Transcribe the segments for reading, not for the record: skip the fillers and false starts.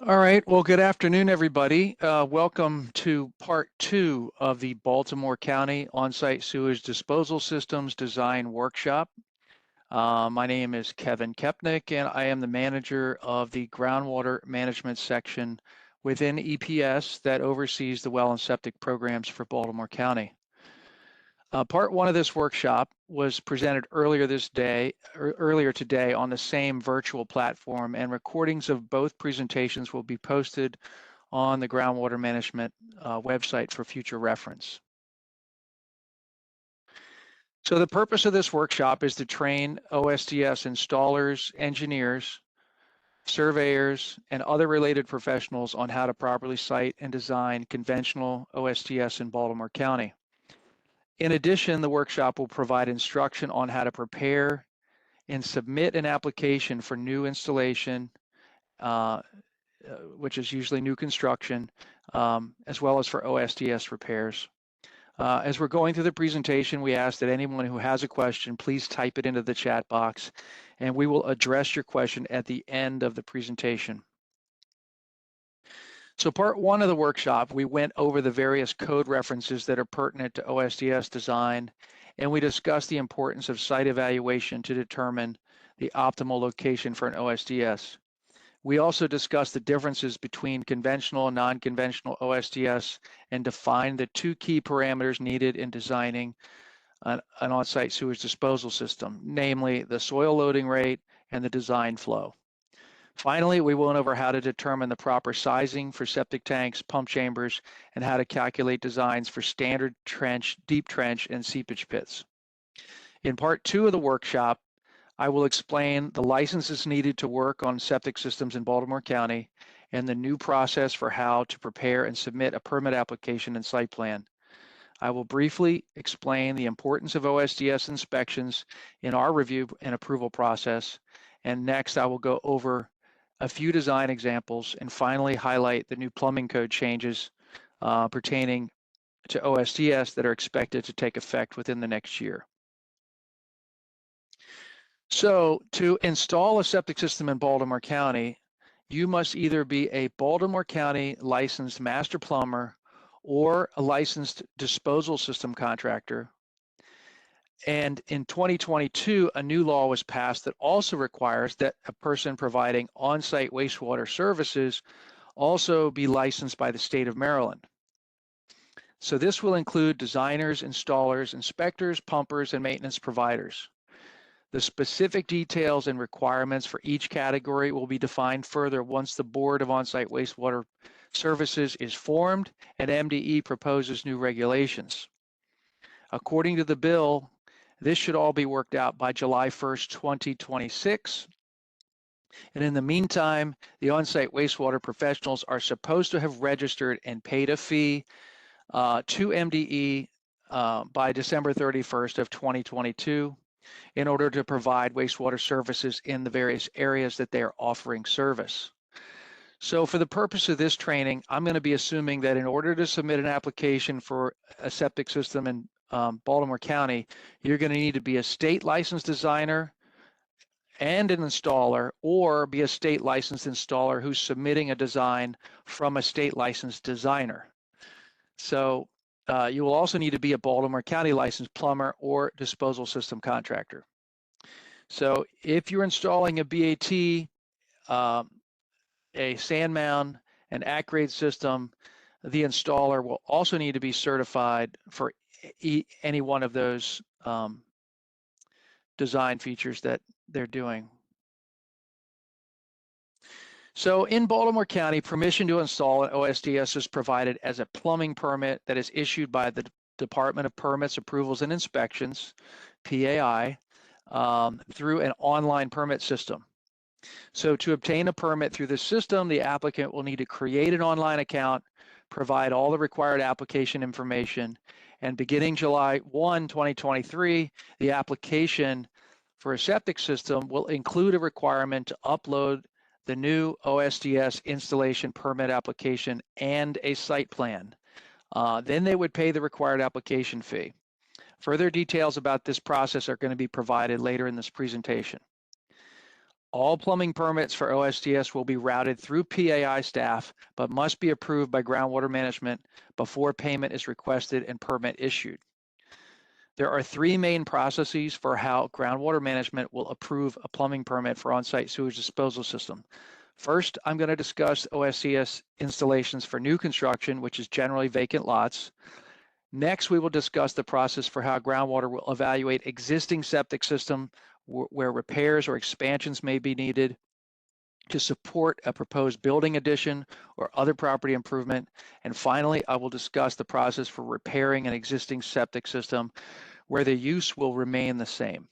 All right, well, good afternoon, everybody. Welcome to part 2 of the Baltimore County On-Site Sewage Disposal Systems Design Workshop. My name is Kevin Kepnick, and I am the manager of the Groundwater Management section within EPS that oversees the well and septic programs for Baltimore County. Part 1 of this workshop was presented earlier today on the same virtual platform, and recordings of both presentations will be posted on the groundwater management website for future reference. So the purpose of this workshop is to train OSDS installers, engineers, surveyors, and other related professionals on how to properly site and design conventional OSDS in Baltimore County. In addition, the workshop will provide instruction on how to prepare and submit an application for new installation, which is usually new construction, as well as for OSDS repairs. As we're going through the presentation, we ask that anyone who has a question, please type it into the chat box, and we will address your question at the end of the presentation. So part 1 of the workshop, we went over the various code references that are pertinent to OSDS design, and we discussed the importance of site evaluation to determine the optimal location for an OSDS. We also discussed the differences between conventional and non-conventional OSDS and defined the 2 key parameters needed in designing an on-site sewage disposal system, namely the soil loading rate and the design flow. Finally, we went over how to determine the proper sizing for septic tanks, pump chambers, and how to calculate designs for standard trench, deep trench, and seepage pits. In part 2 of the workshop, I will explain the licenses needed to work on septic systems in Baltimore County and the new process for how to prepare and submit a permit application and site plan. I will briefly explain the importance of OSDS inspections in our review and approval process. And next, I will go over a few design examples and finally highlight the new plumbing code changes pertaining to OSDS that are expected to take effect within the next year. So to install a septic system in Baltimore County, you must either be a Baltimore County licensed master plumber or a licensed disposal system contractor. And in 2022, a new law was passed that also requires that a person providing on-site wastewater services also be licensed by the state of Maryland. So this will include designers, installers, inspectors, pumpers, and maintenance providers. The specific details and requirements for each category will be defined further once the Board of On-Site Wastewater Services is formed and MDE proposes new regulations. According to the bill, this should all be worked out by July 1st, 2026. And in the meantime, the on-site wastewater professionals are supposed to have registered and paid a fee to MDE by December 31st of 2022 in order to provide wastewater services in the various areas that they are offering service. So for the purpose of this training, I'm going to be assuming that in order to submit an application for a septic system in Baltimore County, you're going to need to be a state licensed designer and an installer, or be a state licensed installer who's submitting a design from a state licensed designer. So you will also need to be a Baltimore County licensed plumber or disposal system contractor. So if you're installing a BAT, a sand mound, an at-grade system, the installer will also need to be certified for any one of those design features that they're doing. So in Baltimore County, permission to install an OSDS is provided as a plumbing permit that is issued by the Department of Permits, Approvals, and Inspections, PAI, through an online permit system. So to obtain a permit through this system, the applicant will need to create an online account, provide all the required application information, and beginning July 1, 2023, the application for a septic system will include a requirement to upload the new OSDS installation permit application and a site plan. Then they would pay the required application fee. Further details about this process are going to be provided later in this presentation. All plumbing permits for OSDS will be routed through PAI staff, but must be approved by groundwater management before payment is requested and permit issued. There are three main processes for how groundwater management will approve a plumbing permit for on-site sewage disposal system. First, I'm going to discuss OSDS installations for new construction, which is generally vacant lots. Next, we will discuss the process for how groundwater will evaluate existing septic system where repairs or expansions may be needed to support a proposed building addition or other property improvement. And finally, I will discuss the process for repairing an existing septic system where the use will remain the same.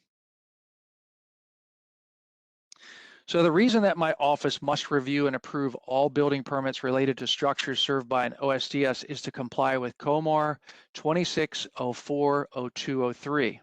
So the reason that my office must review and approve all building permits related to structures served by an OSDS is to comply with COMAR 26040203,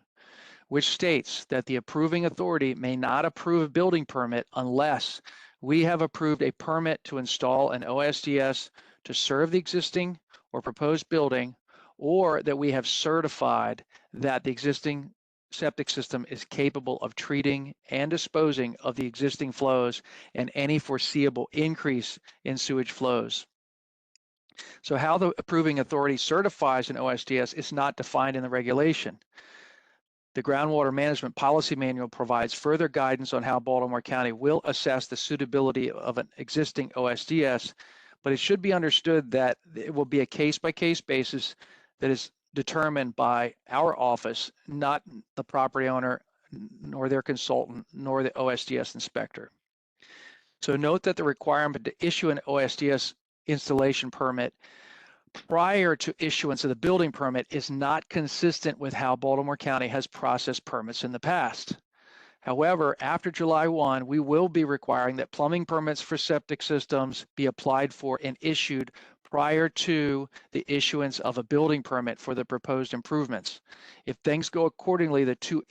which states that the approving authority may not approve a building permit unless we have approved a permit to install an OSDS to serve the existing or proposed building, or that we have certified that the existing septic system is capable of treating and disposing of the existing flows and any foreseeable increase in sewage flows. So how the approving authority certifies an OSDS is not defined in the regulation. The Groundwater Management Policy Manual provides further guidance on how Baltimore County will assess the suitability of an existing OSDS, but it should be understood that it will be a case-by-case basis that is determined by our office, not the property owner, nor their consultant, nor the OSDS inspector. So note that the requirement to issue an OSDS installation permit prior to issuance of the building permit is not consistent with how Baltimore County has processed permits in the past. However, after July 1, we will be requiring that plumbing permits for septic systems be applied for and issued prior to the issuance of a building permit for the proposed improvements. If things go accordingly, the two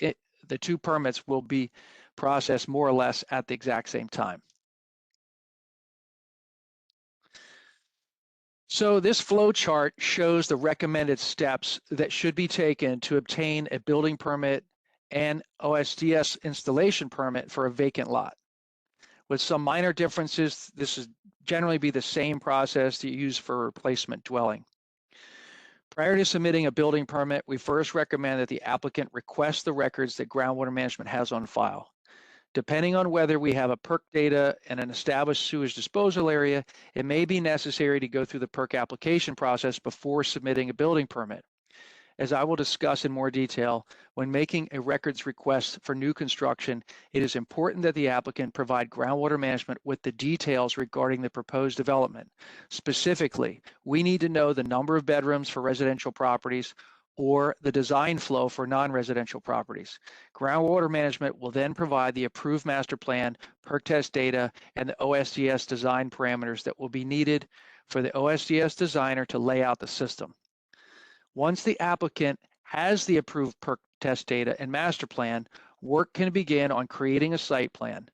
permits will be processed more or less at the exact same time. So this flow chart shows the recommended steps that should be taken to obtain a building permit and OSDS installation permit for a vacant lot. With some minor differences, this is generally be the same process that you use for a replacement dwelling. Prior to submitting a building permit, we first recommend that the applicant request the records that groundwater management has on file. Depending on whether we have a PERC data and an established sewage disposal area, it may be necessary to go through the PERC application process before submitting a building permit. As I will discuss in more detail, when making a records request for new construction, it is important that the applicant provide groundwater management with the details regarding the proposed development. Specifically, we need to know the number of bedrooms for residential properties, or the design flow for non-residential properties. Groundwater management will then provide the approved master plan, PERC test data, and the OSDS design parameters that will be needed for the OSDS designer to lay out the system. Once the applicant has the approved PERC test data and master plan, work can begin on creating a site plan.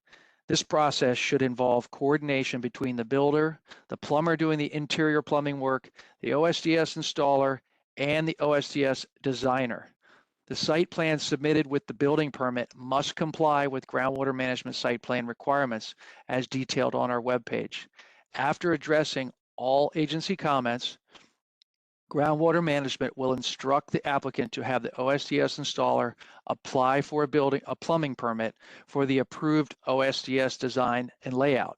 This process should involve coordination between the builder, the plumber doing the interior plumbing work, the OSDS installer, and the OSDS designer. The site plan submitted with the building permit must comply with groundwater management site plan requirements as detailed on our webpage. After addressing all agency comments, groundwater management will instruct the applicant to have the OSDS installer apply for a plumbing permit for the approved OSDS design and layout.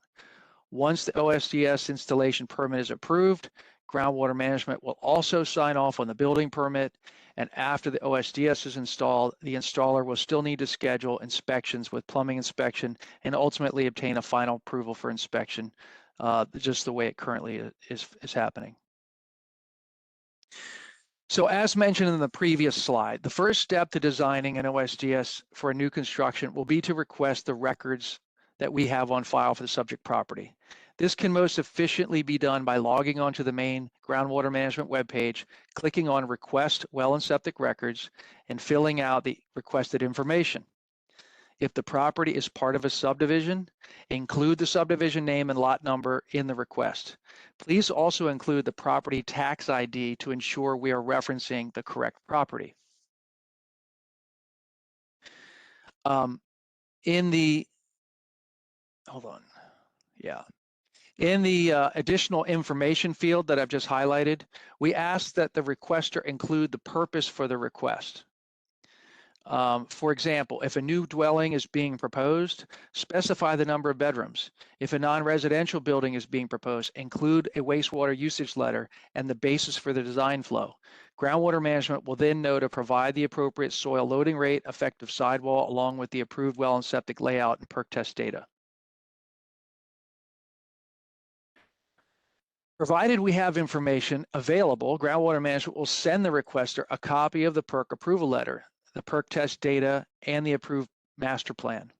Once the OSDS installation permit is approved, groundwater management will also sign off on the building permit, and after the OSDS is installed, the installer will still need to schedule inspections with plumbing inspection and ultimately obtain a final approval for inspection, just the way it currently is happening. So as mentioned in the previous slide, the first step to designing an OSDS for a new construction will be to request the records that we have on file for the subject property. This can most efficiently be done by logging onto the main groundwater management webpage, clicking on Request Well and Septic Records, and filling out the requested information. If the property is part of a subdivision, include the subdivision name and lot number in the request. Please also include the property tax ID to ensure we are referencing the correct property. In the hold on. Yeah. In the additional information field that I've just highlighted, we ask that the requester include the purpose for the request. For example, if a new dwelling is being proposed, specify the number of bedrooms. If a non-residential building is being proposed, include a wastewater usage letter and the basis for the design flow. Groundwater management will then know to provide the appropriate soil loading rate, effective sidewall, along with the approved well and septic layout and perk test data. Provided we have information available, groundwater management will send the requester a copy of the perk approval letter, the perk test data, and the approved master plan.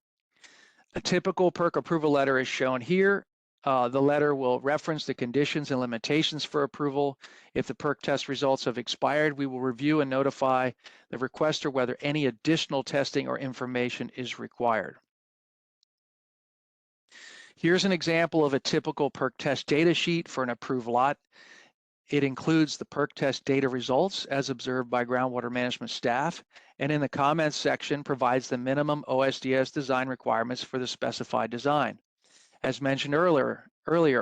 A typical perk approval letter is shown here. The letter will reference the conditions and limitations for approval. If the perk test results have expired, we will review and notify the requester whether any additional testing or information is required. Here's an example of a typical perk test data sheet for an approved lot. It includes the perk test data results as observed by groundwater management staff, and in the comments section provides the minimum OSDS design requirements for the specified design. As mentioned earlier,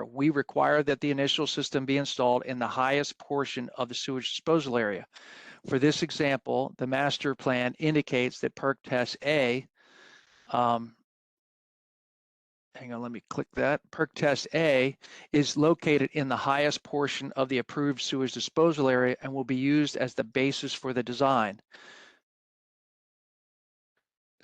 we require that the initial system be installed in the highest portion of the sewage disposal area. For this example, the master plan indicates that perk test A, hang on, let me click that. Perk test A is located in the highest portion of the approved sewage disposal area and will be used as the basis for the design.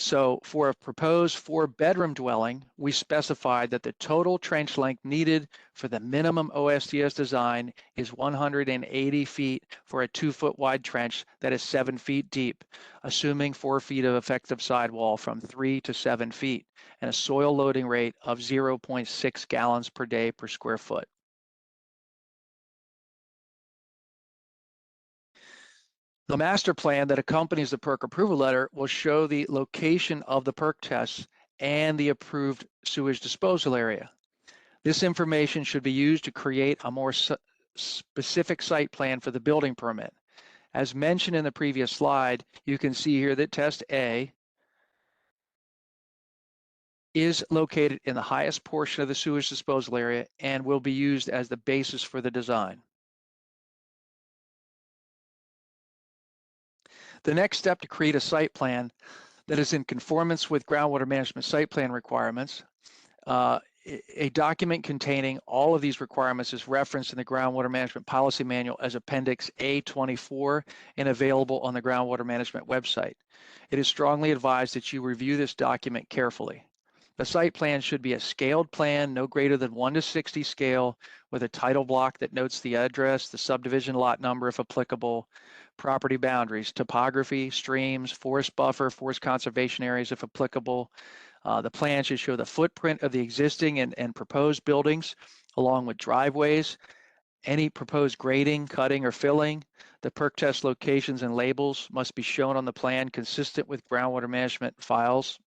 So for a proposed 4-bedroom dwelling, we specified that the total trench length needed for the minimum OSDS design is 180 feet for a 2-foot wide trench that is 7 feet deep, assuming 4 feet of effective sidewall from 3 to 7 feet, and a soil loading rate of 0.6 gallons per day per square foot. The master plan that accompanies the perk approval letter will show the location of the perk tests and the approved sewage disposal area. This information should be used to create a more specific site plan for the building permit. As mentioned in the previous slide, you can see here that test A is located in the highest portion of the sewage disposal area and will be used as the basis for the design. The next step to create a site plan that is in conformance with groundwater management site plan requirements. A document containing all of these requirements is referenced in the Groundwater Management Policy Manual as Appendix A24 and available on the Groundwater Management website. It is strongly advised that you review this document carefully. The site plan should be a scaled plan, no greater than 1:60 scale, with a title block that notes the address, the subdivision lot number if applicable, property boundaries, topography, streams, forest buffer, forest conservation areas if applicable. The plan should show the footprint of the existing and proposed buildings, along with driveways, any proposed grading, cutting, or filling. The perk test locations and labels must be shown on the plan consistent with groundwater management files.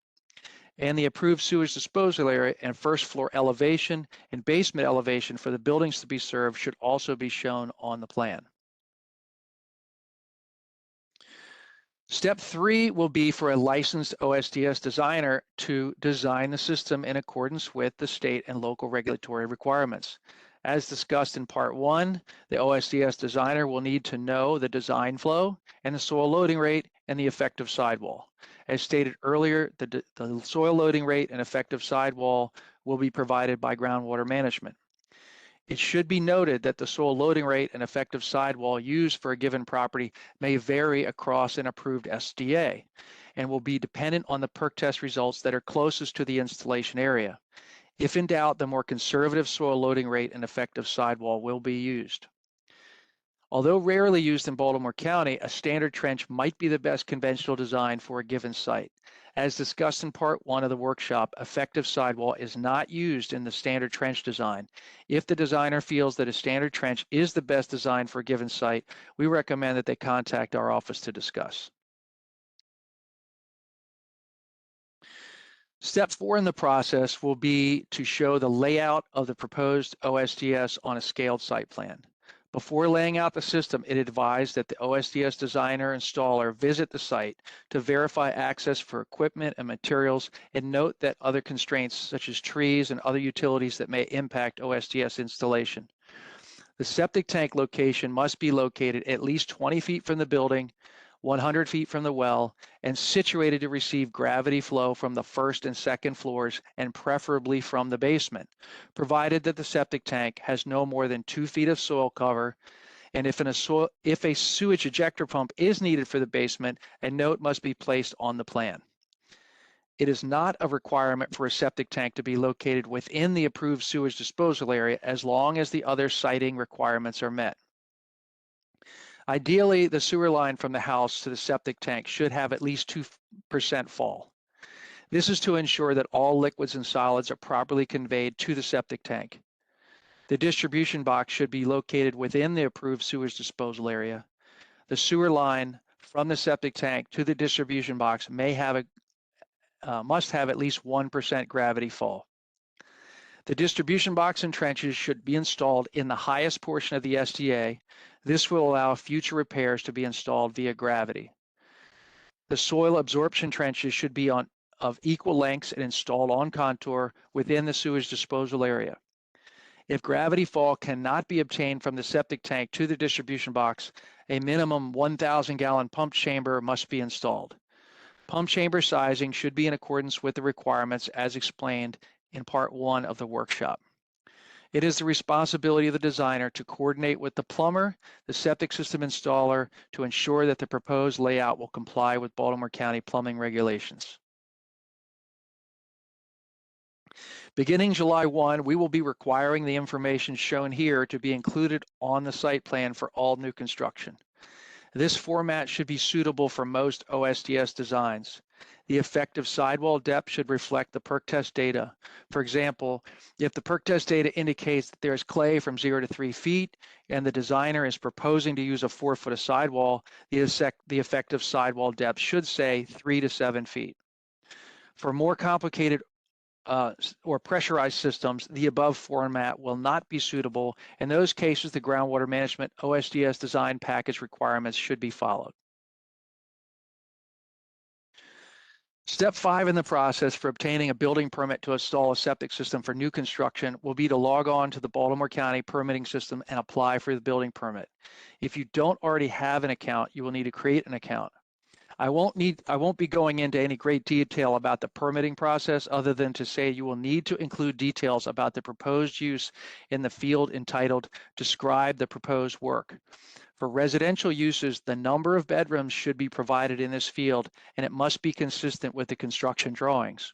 And the approved sewage disposal area and first floor elevation and basement elevation for the buildings to be served should also be shown on the plan. Step 3 will be for a licensed OSDS designer to design the system in accordance with the state and local regulatory requirements. As discussed in part 1, the OSDS designer will need to know the design flow and the soil loading rate and the effective sidewall. As stated earlier, the soil loading rate and effective sidewall will be provided by groundwater management. It should be noted that the soil loading rate and effective sidewall used for a given property may vary across an approved SDA and will be dependent on the perk test results that are closest to the installation area. If in doubt, the more conservative soil loading rate and effective sidewall will be used. Although rarely used in Baltimore County, a standard trench might be the best conventional design for a given site. As discussed in part 1 of the workshop, effective sidewall is not used in the standard trench design. If the designer feels that a standard trench is the best design for a given site, we recommend that they contact our office to discuss. Step 4 in the process will be to show the layout of the proposed OSDS on a scaled site plan. Before laying out the system, it advised that the OSDS designer installer visit the site to verify access for equipment and materials, and note that other constraints such as trees and other utilities that may impact OSDS installation. The septic tank location must be located at least 20 feet from the building, 100 feet from the well, and situated to receive gravity flow from the first and second floors, and preferably from the basement, provided that the septic tank has no more than 2 feet of soil cover. And if a sewage ejector pump is needed for the basement, a note must be placed on the plan. It is not a requirement for a septic tank to be located within the approved sewage disposal area as long as the other siting requirements are met. Ideally, the sewer line from the house to the septic tank should have at least 2% fall. This is to ensure that all liquids and solids are properly conveyed to the septic tank. The distribution box should be located within the approved sewage disposal area. The sewer line from the septic tank to the distribution box must have at least 1% gravity fall. The distribution box and trenches should be installed in the highest portion of the SDA. This will allow future repairs to be installed via gravity. The soil absorption trenches should be of equal lengths and installed on contour within the sewage disposal area. If gravity fall cannot be obtained from the septic tank to the distribution box, a minimum 1,000-gallon pump chamber must be installed. Pump chamber sizing should be in accordance with the requirements as explained in Part 1 of the workshop. It is the responsibility of the designer to coordinate with the plumber, the septic system installer, to ensure that the proposed layout will comply with Baltimore County plumbing regulations. Beginning July 1, we will be requiring the information shown here to be included on the site plan for all new construction. This format should be suitable for most OSDS designs. The effective sidewall depth should reflect the perk test data. For example, if the perk test data indicates that there is clay from 0 to 3 feet and the designer is proposing to use a 4-foot sidewall, the effective sidewall depth should say 3 to 7 feet. For more complicated or pressurized systems, the above format will not be suitable. In those cases, the groundwater management OSDS design package requirements should be followed. Step 5 in the process for obtaining a building permit to install a septic system for new construction will be to log on to the Baltimore County permitting system and apply for the building permit. If you don't already have an account, you will need to create an account. I won't be going into any great detail about the permitting process other than to say you will need to include details about the proposed use in the field entitled "Describe the proposed work." For residential uses, the number of bedrooms should be provided in this field, and it must be consistent with the construction drawings.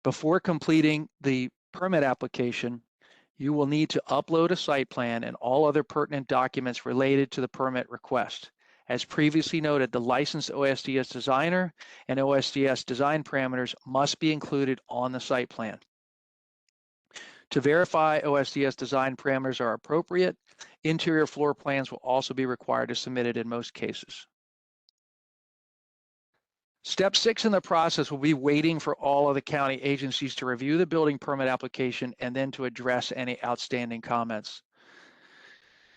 Before completing the permit application, you will need to upload a site plan and all other pertinent documents related to the permit request. As previously noted, the licensed OSDS designer and OSDS design parameters must be included on the site plan. To verify OSDS design parameters are appropriate, interior floor plans will also be required to submit it in most cases. Step 6 in the process will be waiting for all of the county agencies to review the building permit application and then to address any outstanding comments.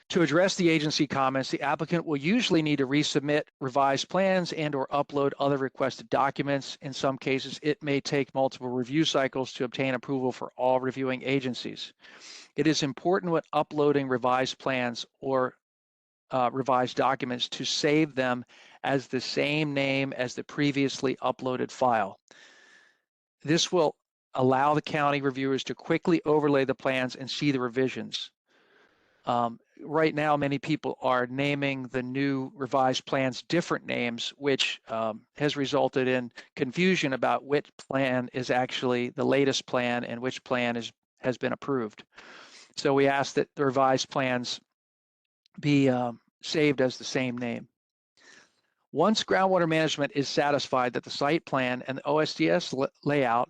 To address the agency comments, the applicant will usually need to resubmit revised plans and/or upload other requested documents. In some cases, it may take multiple review cycles to obtain approval for all reviewing agencies. It is important when uploading revised plans or revised documents to save them as the same name as the previously uploaded file. This will allow the county reviewers to quickly overlay the plans and see the revisions. Right now, many people are naming the new revised plans different names, which has resulted in confusion about which plan is actually the latest plan and which plan has been approved. So we ask that the revised plans be saved as the same name. Once groundwater management is satisfied that the site plan and the OSDS layout,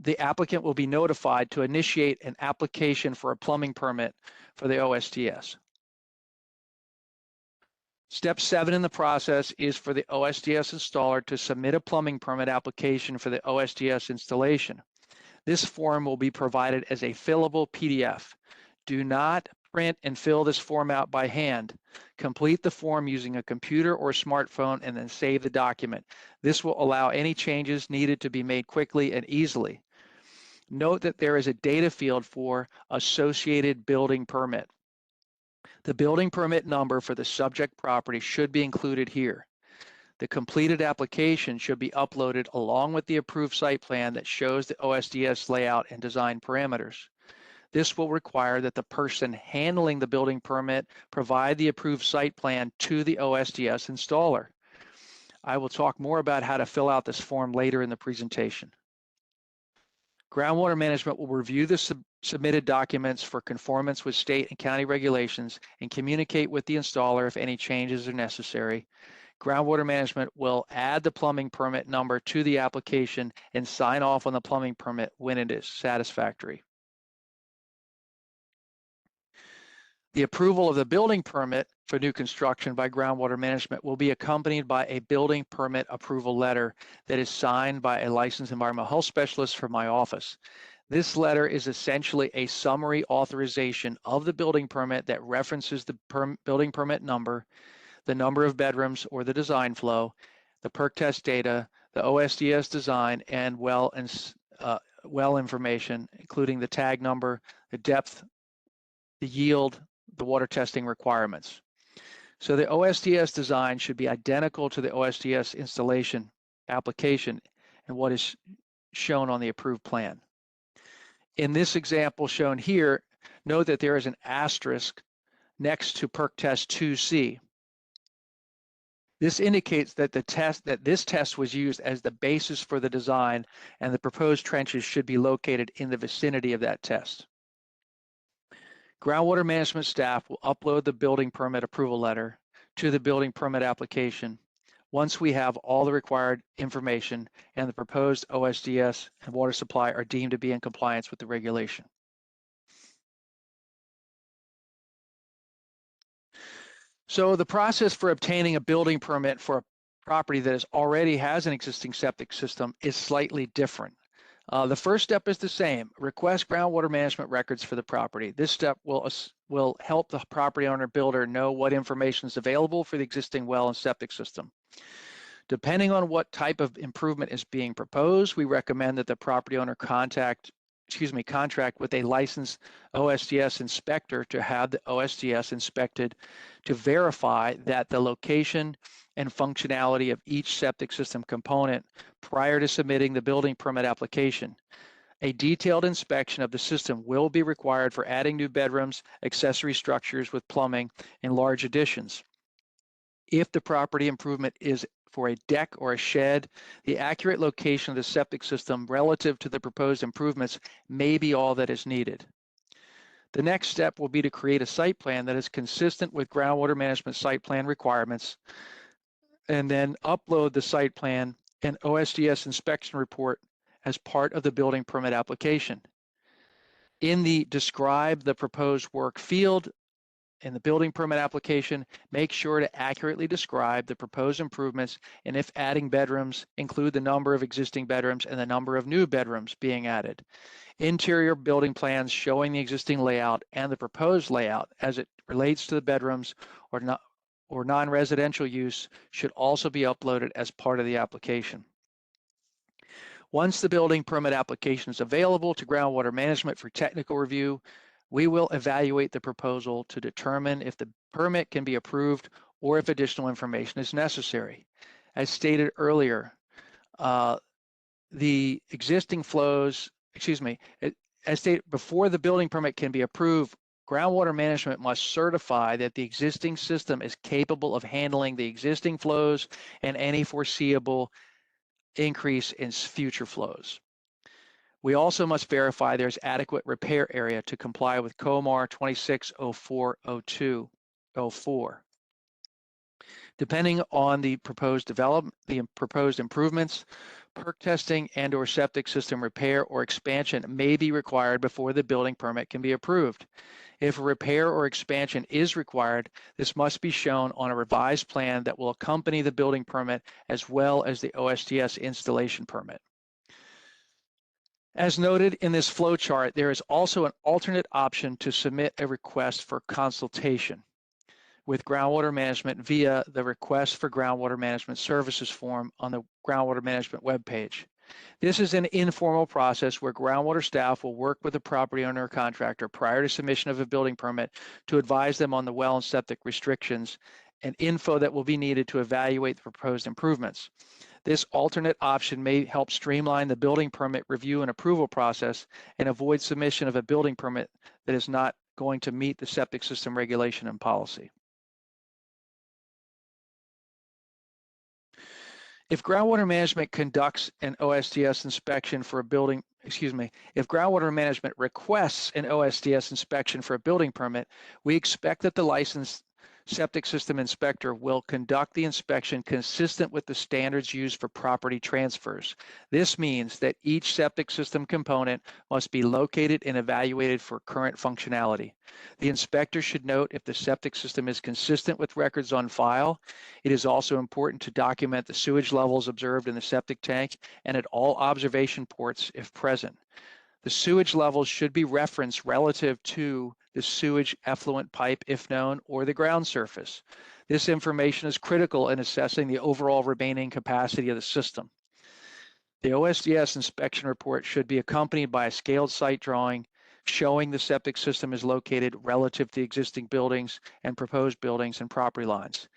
the applicant will be notified to initiate an application for a plumbing permit for the OSDS. Step 7 in the process is for the OSDS installer to submit a plumbing permit application for the OSDS installation. This form will be provided as a fillable PDF. Do not print and fill this form out by hand. Complete the form using a computer or smartphone and then save the document. This will allow any changes needed to be made quickly and easily. Note that there is a data field for associated building permit. The building permit number for the subject property should be included here. The completed application should be uploaded along with the approved site plan that shows the OSDS layout and design parameters. This will require that the person handling the building permit provide the approved site plan to the OSDS installer. I will talk more about how to fill out this form later in the presentation. Groundwater management will review the submitted documents for conformance with state and county regulations and communicate with the installer if any changes are necessary. Groundwater management will add the plumbing permit number to the application and sign off on the plumbing permit when it is satisfactory. The approval of the building permit for new construction by groundwater management will be accompanied by a building permit approval letter that is signed by a licensed environmental health specialist from my office. This letter is essentially a summary authorization of the building permit that references the building permit number, the number of bedrooms or the design flow, the perk test data, the OSDS design, and well information, including the tag number, the depth, the yield, the water testing requirements. So the OSDS design should be identical to the OSDS installation application and what is shown on the approved plan. In this example shown here, note that there is an asterisk next to perk test 2C. This indicates that this test was used as the basis for the design, and the proposed trenches should be located in the vicinity of that test. Groundwater management staff will upload the building permit approval letter to the building permit application once we have all the required information and the proposed OSDS and water supply are deemed to be in compliance with the regulation. So the process for obtaining a building permit for a property that already has an existing septic system is slightly different. The first step is the same. Request groundwater management records for the property. This step will help the property owner builder know what information is available for the existing well and septic system. Depending on what type of improvement is being proposed, we recommend that the property owner contract with a licensed OSDS inspector to have the OSDS inspected to verify that the location and functionality of each septic system component prior to submitting the building permit application. A detailed inspection of the system will be required for adding new bedrooms, accessory structures with plumbing, and large additions. If the property improvement is for a deck or a shed, the accurate location of the septic system relative to the proposed improvements may be all that is needed. The next step will be to create a site plan that is consistent with groundwater management site plan requirements, and then upload the site plan and OSDS inspection report as part of the building permit application. In the describe the proposed work field in the building permit application, make sure to accurately describe the proposed improvements, and if adding bedrooms, include the number of existing bedrooms and the number of new bedrooms being added. Interior building plans showing the existing layout and the proposed layout as it relates to the bedrooms or non-residential use should also be uploaded as part of the application. Once the building permit application is available to groundwater management for technical review, we will evaluate the proposal to determine if the permit can be approved or if additional information is necessary. As stated earlier, the existing flows, as stated, before the building permit can be approved, groundwater management must certify that the existing system is capable of handling the existing flows and any foreseeable increase in future flows. We also must verify there's adequate repair area to comply with COMAR 26040204. Depending on the proposed development, the proposed improvements, perk testing and/or septic system repair or expansion may be required before the building permit can be approved. If a repair or expansion is required, this must be shown on a revised plan that will accompany the building permit as well as the OSDS installation permit. As noted in this flow chart, there is also an alternate option to submit a request for consultation with groundwater management via the Request for Groundwater Management Services form on the groundwater management webpage. This is an informal process where groundwater staff will work with the property owner or contractor prior to submission of a building permit to advise them on the well and septic restrictions and info that will be needed to evaluate the proposed improvements. This alternate option may help streamline the building permit review and approval process and avoid submission of a building permit that is not going to meet the septic system regulation and policy. If groundwater management conducts an OSDS inspection for a building, if groundwater management requests an OSDS inspection for a building permit, we expect that the licensed septic system inspector will conduct the inspection consistent with the standards used for property transfers. This means that each septic system component must be located and evaluated for current functionality. The inspector should note if the septic system is consistent with records on file. It is also important to document the sewage levels observed in the septic tank and at all observation ports if present. The sewage levels should be referenced relative to the sewage effluent pipe, if known, or the ground surface. This information is critical in assessing the overall remaining capacity of the system. The OSDS inspection report should be accompanied by a scaled site drawing showing the septic system is located relative to existing buildings and proposed buildings and property lines.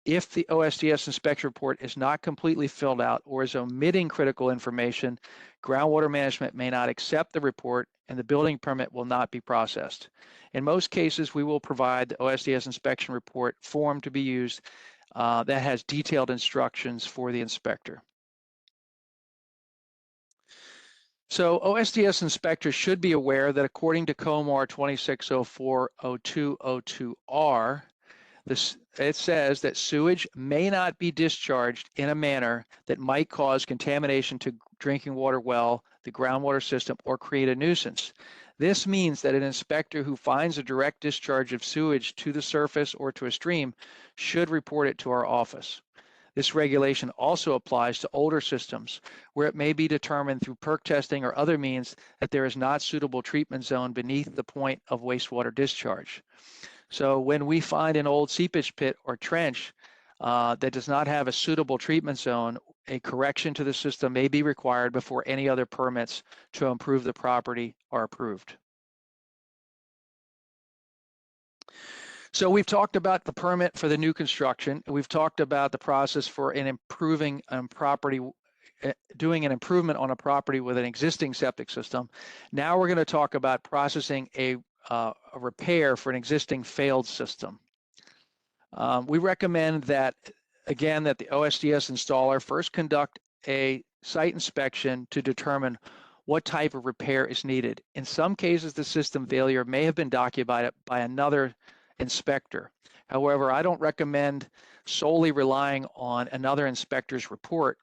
If the OSDS inspection report is not completely filled out or is omitting critical information, groundwater management may not accept the report and the building permit will not be processed. In most cases, we will provide the OSDS inspection report form to be used that has detailed instructions for the inspector. So OSDS inspectors should be aware that according to COMAR 2604-0202R, it says that sewage may not be discharged in a manner that might cause contamination to drinking water well, the groundwater system, or create a nuisance. This means that an inspector who finds a direct discharge of sewage to the surface or to a stream should report it to our office. This regulation also applies to older systems where it may be determined through perk testing or other means that there is not suitable treatment zone beneath the point of wastewater discharge. So when we find an old seepage pit or trench that does not have a suitable treatment zone, a correction to the system may be required before any other permits to improve the property are approved. So we've talked about the permit for the new construction. We've talked about the process for improving property, doing an improvement on a property with an existing septic system. Now we're going to talk about processing a repair for an existing failed system. We recommend that, again, that the OSDS installer first conduct a site inspection to determine what type of repair is needed. In some cases, the system failure may have been documented by another inspector. However, I don't recommend solely relying on another inspector's report.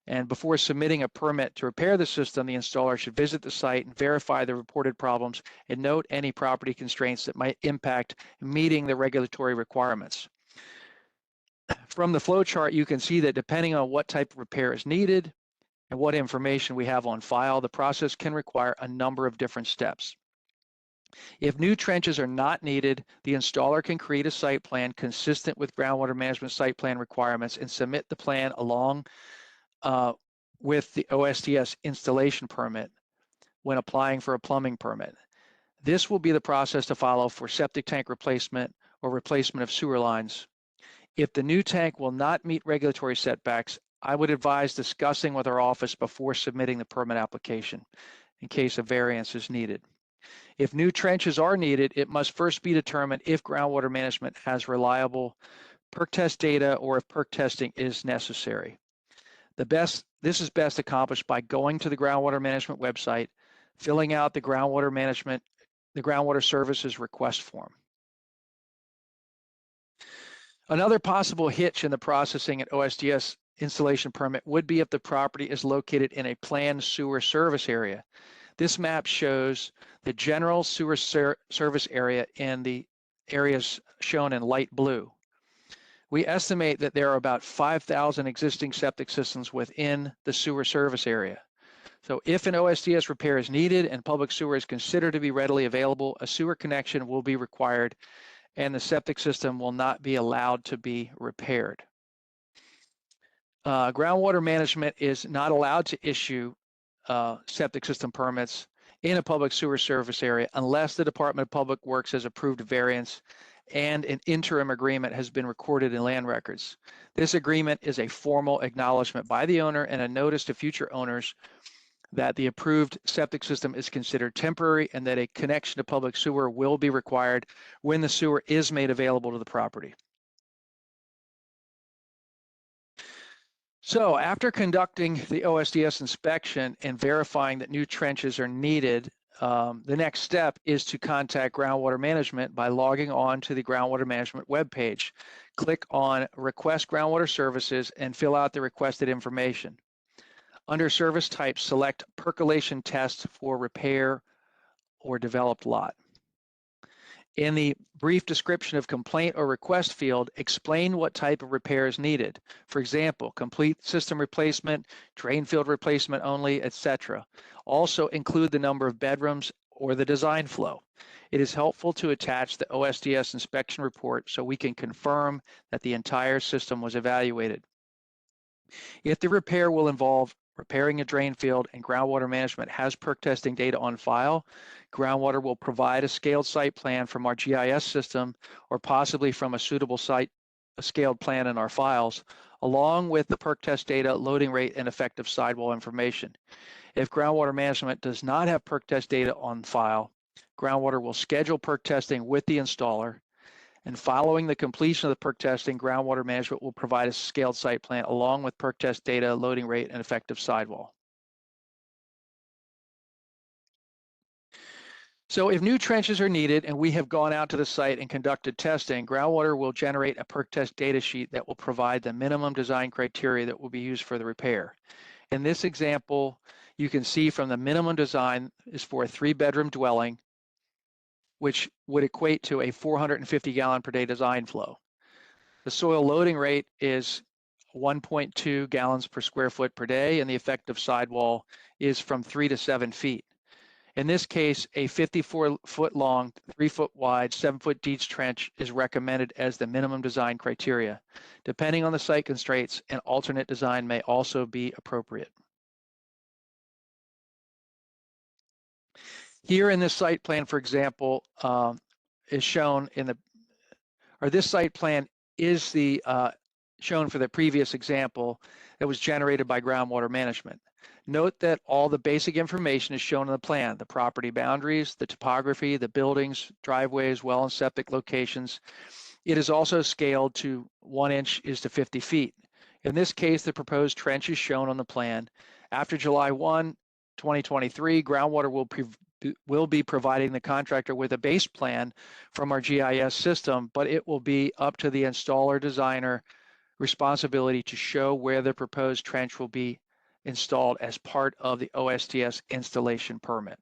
And before submitting a permit to repair the system, the installer should visit the site and verify the reported problems and note any property constraints that might impact meeting the regulatory requirements. From the flow chart, you can see that depending on what type of repair is needed and what information we have on file, the process can require a number of different steps. If new trenches are not needed, the installer can create a site plan consistent with groundwater management site plan requirements and submit the plan along with the OSDS installation permit when applying for a plumbing permit. This will be the process to follow for septic tank replacement or replacement of sewer lines. If the new tank will not meet regulatory setbacks, I would advise discussing with our office before submitting the permit application in case a variance is needed. If new trenches are needed, it must first be determined if groundwater management has reliable perk test data or if perk testing is necessary. This is best accomplished by going to the groundwater management website, filling out the groundwater services request form. Another possible hitch in the processing at OSDS installation permit would be if the property is located in a planned sewer service area. This map shows the general sewer service area in the areas shown in light blue. We estimate that there are about 5,000 existing septic systems within the sewer service area. So if an OSDS repair is needed and public sewer is considered to be readily available, a sewer connection will be required and the septic system will not be allowed to be repaired. Groundwater management is not allowed to issue septic system permits in a public sewer service area unless the Department of Public Works has approved a variance and an interim agreement has been recorded in land records. This agreement is a formal acknowledgement by the owner and a notice to future owners that the approved septic system is considered temporary and that a connection to public sewer will be required when the sewer is made available to the property. So after conducting the OSDS inspection and verifying that new trenches are needed, the next step is to contact groundwater management by logging on to the groundwater management webpage. Click on Request Groundwater Services and fill out the requested information. Under service type, select percolation test for repair or developed lot. In the brief description of complaint or request field, explain what type of repair is needed. For example, complete system replacement, drain field replacement only, etc. Also include the number of bedrooms or the design flow. It is helpful to attach the OSDS inspection report so we can confirm that the entire system was evaluated. If the repair will involve repairing a drain field and groundwater management has perk testing data on file, groundwater will provide a scaled site plan from our GIS system or possibly from a suitable site, a scaled plan in our files, along with the perk test data, loading rate, and effective sidewall information. If groundwater management does not have perk test data on file, groundwater will schedule perk testing with the installer, and following the completion of the perk testing, groundwater management will provide a scaled site plan along with perk test data, loading rate, and effective sidewall. So if new trenches are needed and we have gone out to the site and conducted testing, groundwater will generate a perk test data sheet that will provide the minimum design criteria that will be used for the repair. In this example, you can see from the minimum design is for a 3-bedroom dwelling, which would equate to a 450 gallon per day design flow. The soil loading rate is 1.2 gallons per square foot per day, and the effective sidewall is from 3 to 7 feet. In this case, a 54-foot long, 3-foot wide, 7-foot deep trench is recommended as the minimum design criteria. Depending on the site constraints, an alternate design may also be appropriate. Here in this site plan, for example, is shown in the, or this site plan is the shown for the previous example that was generated by groundwater management. Note that all the basic information is shown in the plan: the property boundaries, the topography, the buildings, driveways, well and septic locations. It is also scaled to 1 inch is to 50 feet. In this case, the proposed trench is shown on the plan. After July 1, 2023, groundwater will be providing the contractor with a base plan from our GIS system, but it will be up to the installer designer responsibility to show where the proposed trench will be installed as part of the OSDS installation permit.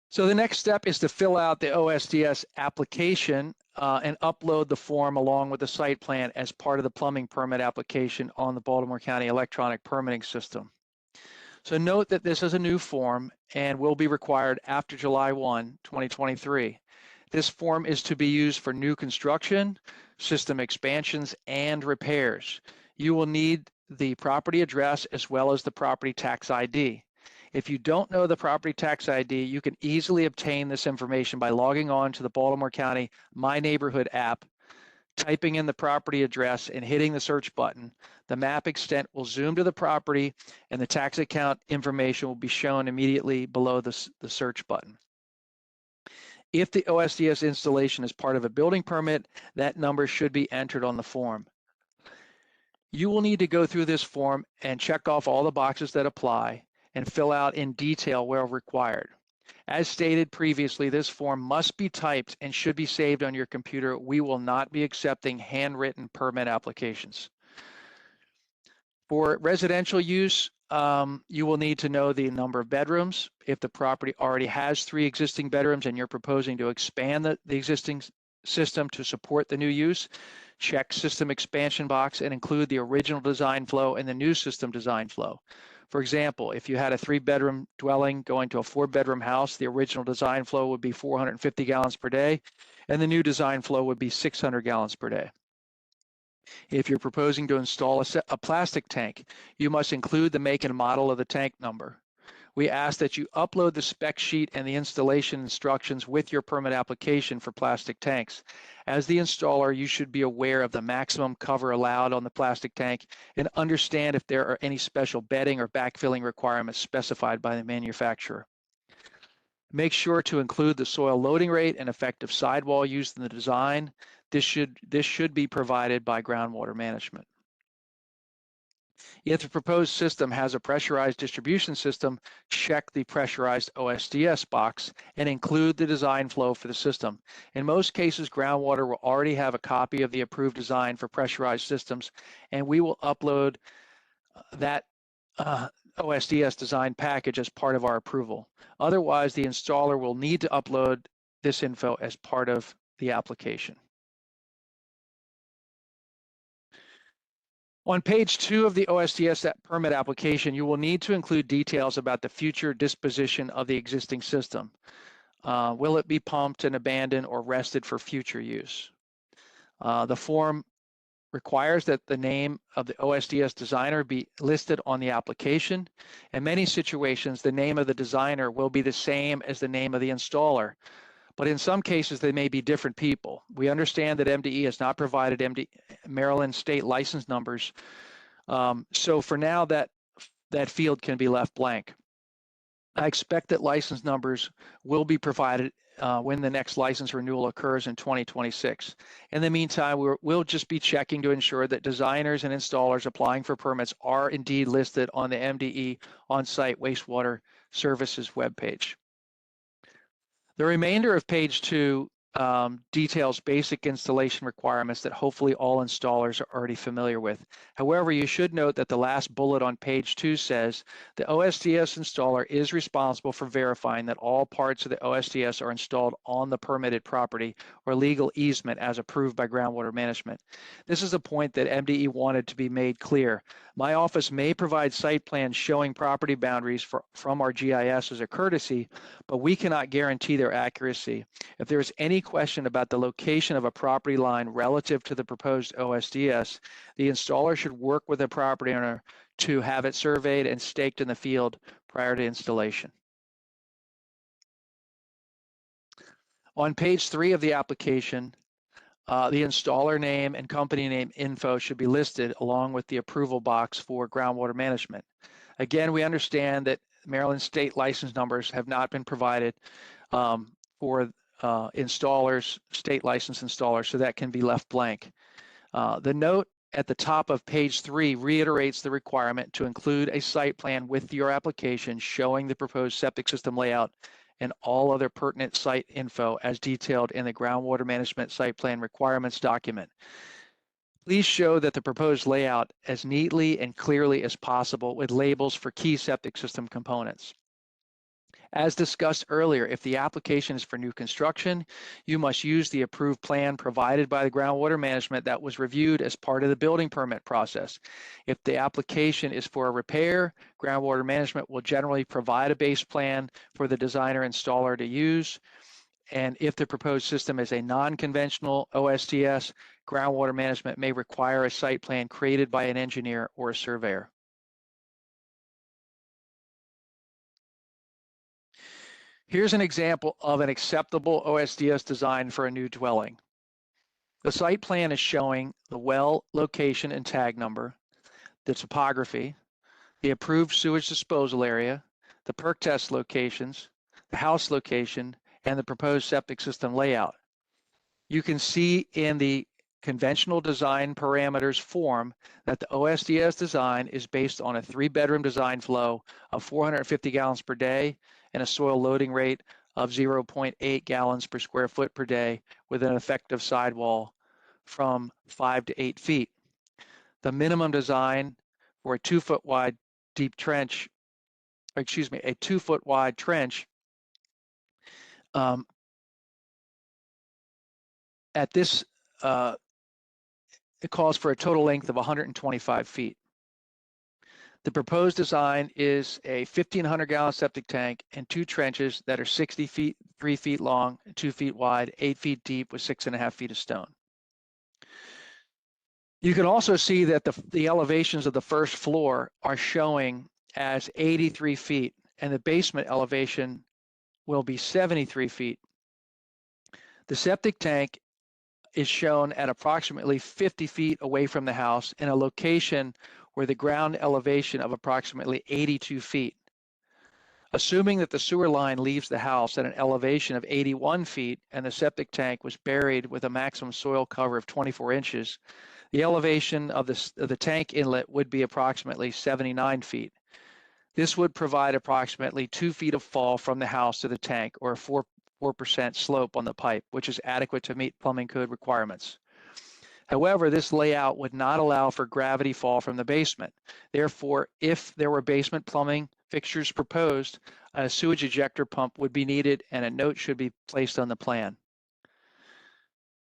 So the next step is to fill out the OSDS application and upload the form along with the site plan as part of the plumbing permit application on the Baltimore County electronic permitting system. So note that this is a new form and will be required after July 1, 2023. This form is to be used for new construction, system expansions, and repairs. You will need the property address as well as the property tax ID. If you don't know the property tax ID, you can easily obtain this information by logging on to the Baltimore County My Neighborhood app, typing in the property address and hitting the search button. The map extent will zoom to the property and the tax account information will be shown immediately below the search button. If the OSDS installation is part of a building permit, that number should be entered on the form. You will need to go through this form and check off all the boxes that apply and fill out in detail where required. As stated previously, this form must be typed and should be saved on your computer. We will not be accepting handwritten permit applications. For residential use, you will need to know the number of bedrooms. If the property already has 3 existing bedrooms and you're proposing to expand the existing system to support the new use, check system expansion box and include the original design flow and the new system design flow. For example, if you had a 3-bedroom dwelling going to a 4-bedroom house, the original design flow would be 450 gallons per day, and the new design flow would be 600 gallons per day. If you're proposing to install a plastic tank, you must include the make and model of the tank number. We ask that you upload the spec sheet and the installation instructions with your permit application for plastic tanks. As the installer, you should be aware of the maximum cover allowed on the plastic tank and understand if there are any special bedding or backfilling requirements specified by the manufacturer. Make sure to include the soil loading rate and effective sidewall used in the design. This should be provided by groundwater management. If the proposed system has a pressurized distribution system, check the pressurized OSDS box and include the design flow for the system. In most cases, groundwater will already have a copy of the approved design for pressurized systems, and we will upload that OSDS design package as part of our approval. Otherwise, the installer will need to upload this info as part of the application. On page 2 of the OSDS permit application, you will need to include details about the future disposition of the existing system. Will it be pumped and abandoned or rested for future use? The form requires that the name of the OSDS designer be listed on the application. In many situations, the name of the designer will be the same as the name of the installer, but in some cases, they may be different people. We understand that MDE has not provided Maryland state license numbers, so for now, that field can be left blank. I expect that license numbers will be provided when the next license renewal occurs in 2026. In the meantime, we'll just be checking to ensure that designers and installers applying for permits are indeed listed on the MDE on-site wastewater services webpage. The remainder of page 2 details basic installation requirements that hopefully all installers are already familiar with. However, you should note that the last bullet on page 2 says the OSDS installer is responsible for verifying that all parts of the OSDS are installed on the permitted property or legal easement as approved by groundwater management. This is a point that MDE wanted to be made clear. My office may provide site plans showing property boundaries from our GIS as a courtesy, but we cannot guarantee their accuracy. If there is any question about the location of a property line relative to the proposed OSDS, the installer should work with the property owner to have it surveyed and staked in the field prior to installation. On page 3 of the application, the installer name and company name info should be listed along with the approval box for groundwater management. Again, we understand that Maryland state license numbers have not been provided for installers, state license installers, so that can be left blank. The note at the top of page 3 reiterates the requirement to include a site plan with your application showing the proposed septic system layout and all other pertinent site info as detailed in the groundwater management site plan requirements document. Please show that the proposed layout as neatly and clearly as possible with labels for key septic system components. As discussed earlier, if the application is for new construction, you must use the approved plan provided by the groundwater management that was reviewed as part of the building permit process. If the application is for a repair, groundwater management will generally provide a base plan for the designer installer to use. And if the proposed system is a non-conventional OSDS, groundwater management may require a site plan created by an engineer or a surveyor. Here's an example of an acceptable OSDS design for a new dwelling. The site plan is showing the well location and tag number, the topography, the approved sewage disposal area, the perk test locations, the house location, and the proposed septic system layout. You can see in the conventional design parameters form that the OSDS design is based on a 3-bedroom design flow of 450 gallons per day and a soil loading rate of 0.8 gallons per square foot per day with an effective sidewall from 5 to 8 feet. The minimum design for a 2-foot wide deep trench, a 2-foot wide trench at this it calls for a total length of 125 feet. The proposed design is a 1,500-gallon septic tank and 2 trenches that are 60 feet, 3 feet long, 2 feet wide, 8 feet deep with 6.5 feet of stone. You can also see that the elevations of the first floor are showing as 83 feet, and the basement elevation will be 73 feet. The septic tank is shown at approximately 50 feet away from the house in a location where the ground elevation of approximately 82 feet. Assuming that the sewer line leaves the house at an elevation of 81 feet and the septic tank was buried with a maximum soil cover of 24 inches, the elevation of the tank inlet would be approximately 79 feet. This would provide approximately 2 feet of fall from the house to the tank, or a 4% slope on the pipe, which is adequate to meet plumbing code requirements. However, this layout would not allow for gravity fall from the basement. Therefore, if there were basement plumbing fixtures proposed, a sewage ejector pump would be needed and a note should be placed on the plan.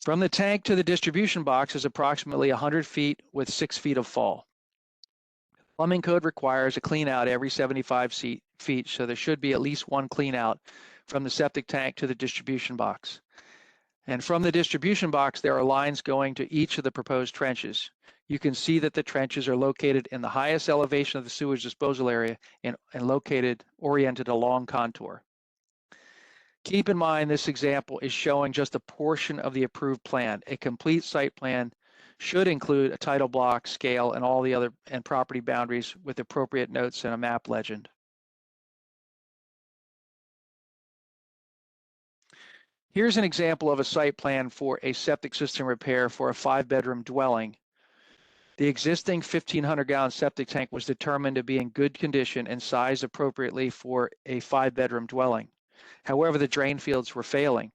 From the tank to the distribution box is approximately 100 feet with 6 feet of fall. Plumbing code requires a clean out every 75 feet, so there should be at least one clean out from the septic tank to the distribution box. And from the distribution box, there are lines going to each of the proposed trenches. You can see that the trenches are located in the highest elevation of the sewage disposal area and oriented along contour. Keep in mind this example is showing just a portion of the approved plan. A complete site plan should include a title block, scale, and all the other property boundaries with appropriate notes and a map legend. Here's an example of a site plan for a septic system repair for a 5-bedroom dwelling. The existing 1,500-gallon septic tank was determined to be in good condition and sized appropriately for a 5-bedroom dwelling. However, the drain fields were failing.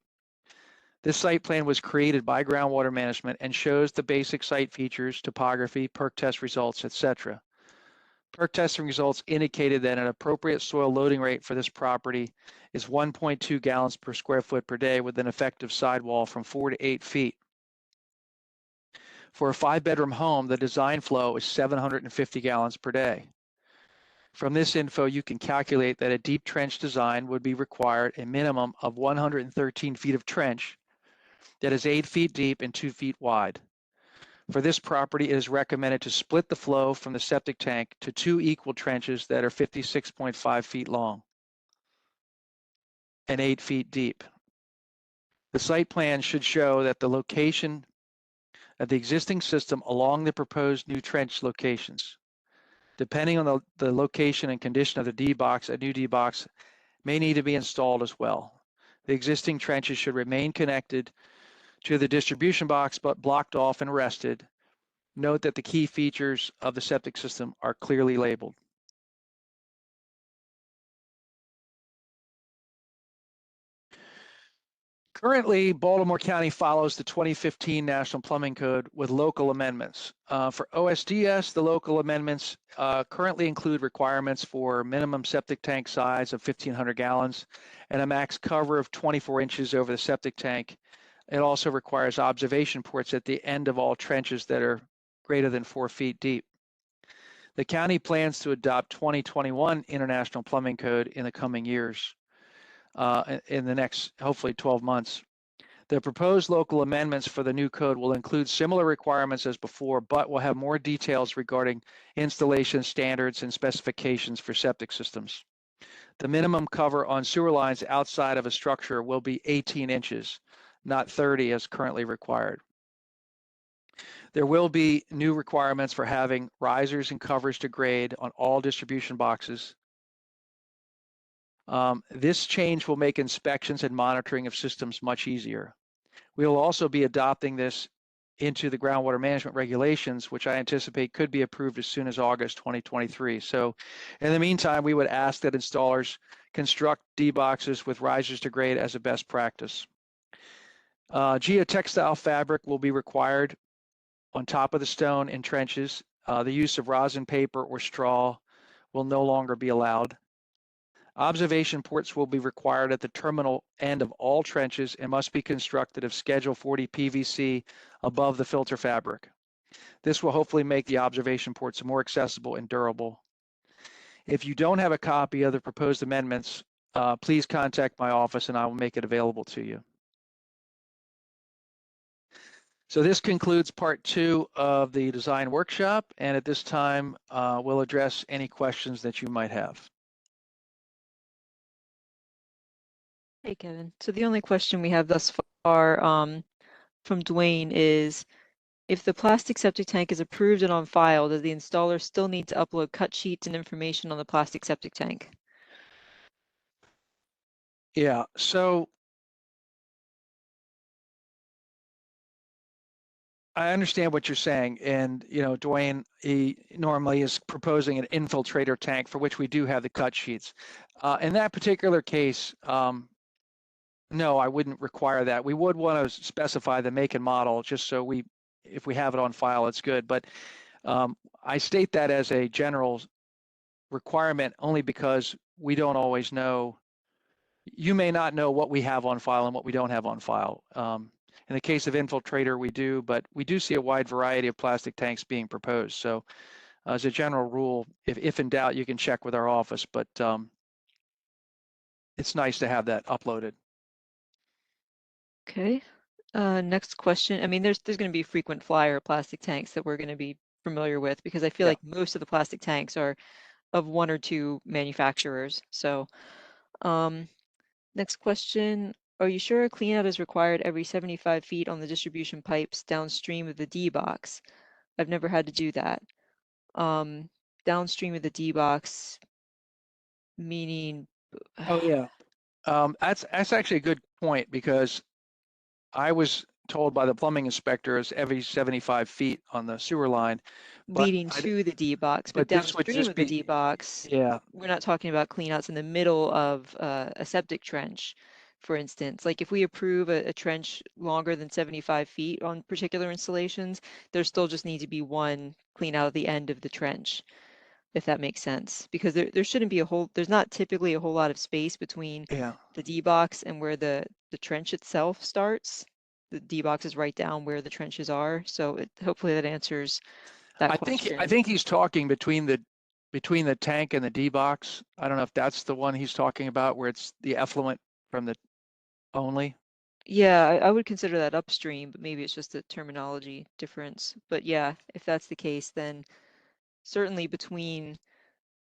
This site plan was created by groundwater management and shows the basic site features, topography, perk test results, etc. Perk testing results indicated that an appropriate soil loading rate for this property is 1.2 gallons per square foot per day with an effective sidewall from 4 to 8 feet. For a 5-bedroom home, the design flow is 750 gallons per day. From this info, you can calculate that a deep trench design would be required a minimum of 113 feet of trench that is 8 feet deep and 2 feet wide. For this property, it is recommended to split the flow from the septic tank to 2 equal trenches that are 56.5 feet long and 8 feet deep. The site plan should show that the location of the existing system along the proposed new trench locations. Depending on the location and condition of the D-box, a new D-box may need to be installed as well. The existing trenches should remain connected to the distribution box, but blocked off and rested. Note that the key features of the septic system are clearly labeled. Currently, Baltimore County follows the 2015 National Plumbing Code with local amendments. For OSDS, the local amendments currently include requirements for minimum septic tank size of 1,500 gallons and a max cover of 24 inches over the septic tank. It also requires observation ports at the end of all trenches that are greater than 4 feet deep. The county plans to adopt 2021 International Plumbing Code in the coming years, in the next, hopefully, 12 months. The proposed local amendments for the new code will include similar requirements as before, but will have more details regarding installation standards and specifications for septic systems. The minimum cover on sewer lines outside of a structure will be 18 inches, not 30 as currently required. There will be new requirements for having risers and covers to grade on all distribution boxes. This change will make inspections and monitoring of systems much easier. We will also be adopting this into the groundwater management regulations, which I anticipate could be approved as soon as August 2023. So in the meantime, we would ask that installers construct D-boxes with risers to grade as a best practice. Geotextile fabric will be required on top of the stone in trenches. The use of rosin paper or straw will no longer be allowed. Observation ports will be required at the terminal end of all trenches and must be constructed of Schedule 40 PVC above the filter fabric. This will hopefully make the observation ports more accessible and durable. If you don't have a copy of the proposed amendments, please contact my office and I will make it available to you. So this concludes part 2 of the design workshop, and at this time, we'll address any questions that you might have. Hey, Kevin. So the only question we have thus far from Dwayne is, if the plastic septic tank is approved and on file, does the installer still need to upload cut sheets and information on the plastic septic tank? Yeah, so I understand what you're saying, and Dwayne, he normally is proposing an infiltrator tank for which we do have the cut sheets. In that particular case, no, I wouldn't require that. We would want to specify the make and model just so if we have it on file, it's good. But I state that as a general requirement only because we don't always know. You may not know what we have on file and what we don't have on file. In the case of infiltrator, we do, but we do see a wide variety of plastic tanks being proposed. So as a general rule, if in doubt, you can check with our office, but it's nice to have that uploaded. Okay. Next question. I mean, there's going to be frequent flyer plastic tanks that we're going to be familiar with, because I feel like most of the plastic tanks are of 1 or 2 manufacturers. So next question. Are you sure a cleanout is required every 75 feet on the distribution pipes downstream of the D box? I've never had to do that. Downstream of the D box, meaning. Oh yeah, that's actually a good point, because I was told by the plumbing inspector it's every 75 feet on the sewer line. Leading to the D box, but this would downstream just of the be, D box, yeah, we're not talking about cleanouts in the middle of a septic trench, for instance. Like if we approve a trench longer than 75 feet on particular installations, there still just need to be one clean out at the end of the trench, if that makes sense. Because there shouldn't be there's not typically a whole lot of space between yeah. the D box and where the trench itself starts. The D box is right down where the trenches are. So hopefully that answers that I question. think he's talking between the tank and the D box. I don't know if that's the one he's talking about, where it's the effluent from the only. Yeah, I would consider that upstream, but maybe it's just a terminology difference. But yeah, if that's the case, then certainly between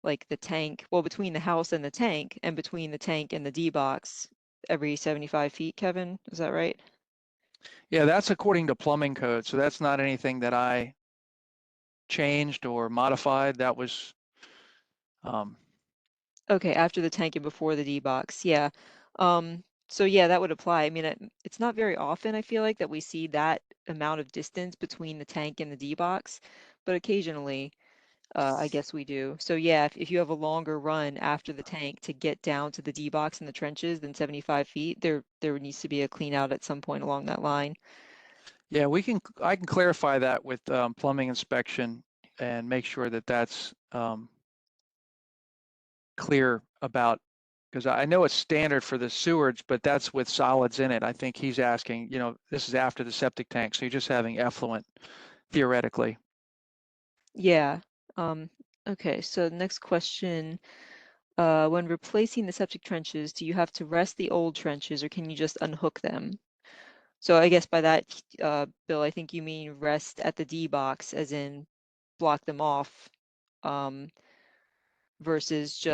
like the tank, well, between the house and the tank, and between the tank and the D box, every 75 feet, Kevin, is that right? Yeah, that's according to plumbing code. So that's not anything that I changed or modified. That was, Okay, after the tank and before the D box, yeah. So yeah, that would apply. I mean, it's not very often, I feel like, that we see that amount of distance between the tank and the D box, but occasionally, I guess we do. So yeah, if you have a longer run after the tank to get down to the D box in the trenches than 75 feet, there needs to be a clean out at some point along that line. yeah, I can clarify that with plumbing inspection and make sure that that's clear about, because I know it's standard for the sewage, but that's with solids in it. I think he's asking, this is after the septic tank, so you're just having effluent theoretically. Yeah. Okay, so next question. When replacing the septic trenches, do you have to rest the old trenches or can you just unhook them? So I guess by that, Bill, I think you mean rest at the D box, as in block them off, versus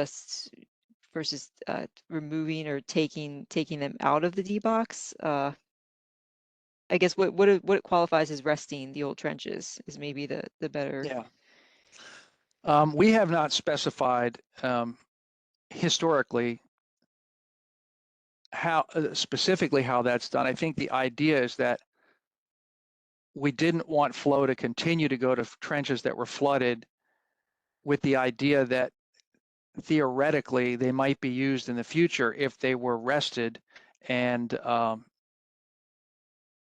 removing or taking them out of the D box. I guess what qualifies as resting the old trenches is maybe the better. Yeah. We have not specified historically how specifically how that's done. I think the idea is that we didn't want flow to continue to go to trenches that were flooded, with the idea that theoretically they might be used in the future if they were rested. And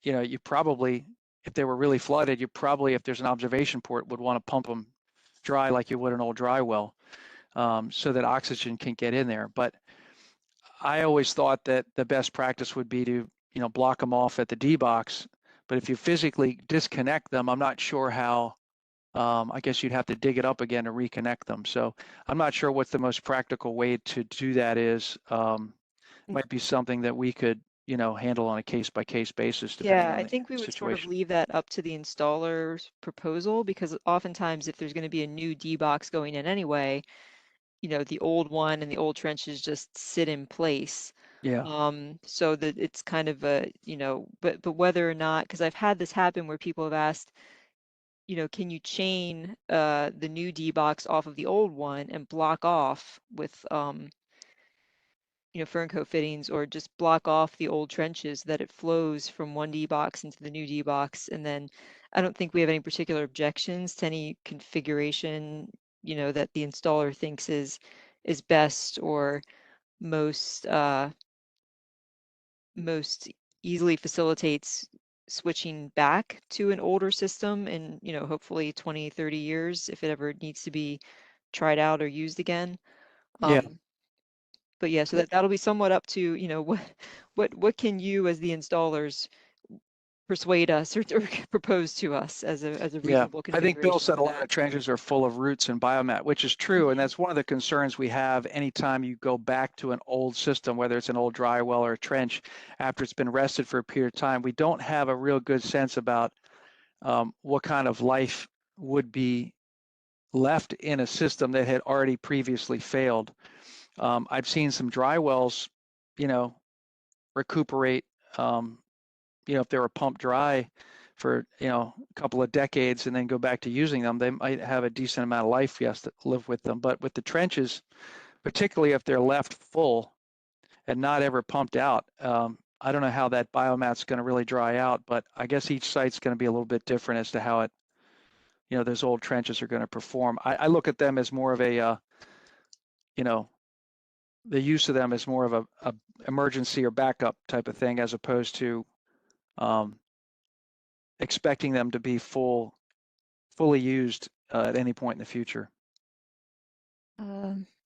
you probably, if they were really flooded, you probably, if there's an observation port, would want to pump them dry like you would an old dry well, so that oxygen can get in there. But I always thought that the best practice would be to block them off at the D box, But if you physically disconnect them, I'm not sure how. I guess you'd have to dig it up again to reconnect them. So I'm not sure what the most practical way to do that is. Might be something that we could, handle on a case-by-case basis, depending Yeah, on I the think we would sort of situation. leave that up to the installer's proposal, because oftentimes if there's going to be a new D box going in anyway, the old one and the old trenches just sit in place. Yeah, So that it's kind of a, but whether or not, because I've had this happen where people have asked, can you chain the new D box off of the old one and block off with fern coat fittings, or just block off the old trenches that it flows from one D box into the new D box. And then I don't think we have any particular objections to any configuration, that the installer thinks is best or most most easily facilitates switching back to an older system in, hopefully 20, 30 years, if it ever needs to be tried out or used again. yeah, But yeah, so that'll be somewhat up to, what can you as the installers persuade us or propose to us as a yeah. reasonable I think Bill configuration said for a lot that. of trenches are full of roots and biomat, which is true. And Mhm. that's one of the concerns we have anytime you go back to an old system, whether it's an old dry well or a trench, after it's been rested for a period of time. We don't have a real good sense about what kind of life would be left in a system that had already previously failed. I've seen some dry wells, you know, recuperate, if they were pumped dry for, a couple of decades and then go back to using them, they might have a decent amount of life, yes, to live with them. But with the trenches, particularly if they're left full and not ever pumped out, I don't know how that biomat's going to really dry out, but I guess each site's going to be a little bit different as to how it, those old trenches are going to perform. I look at them as more of a, you know, the use of them as more of a emergency or backup type of thing, as opposed to um, expecting them to be fully used at any point in the future.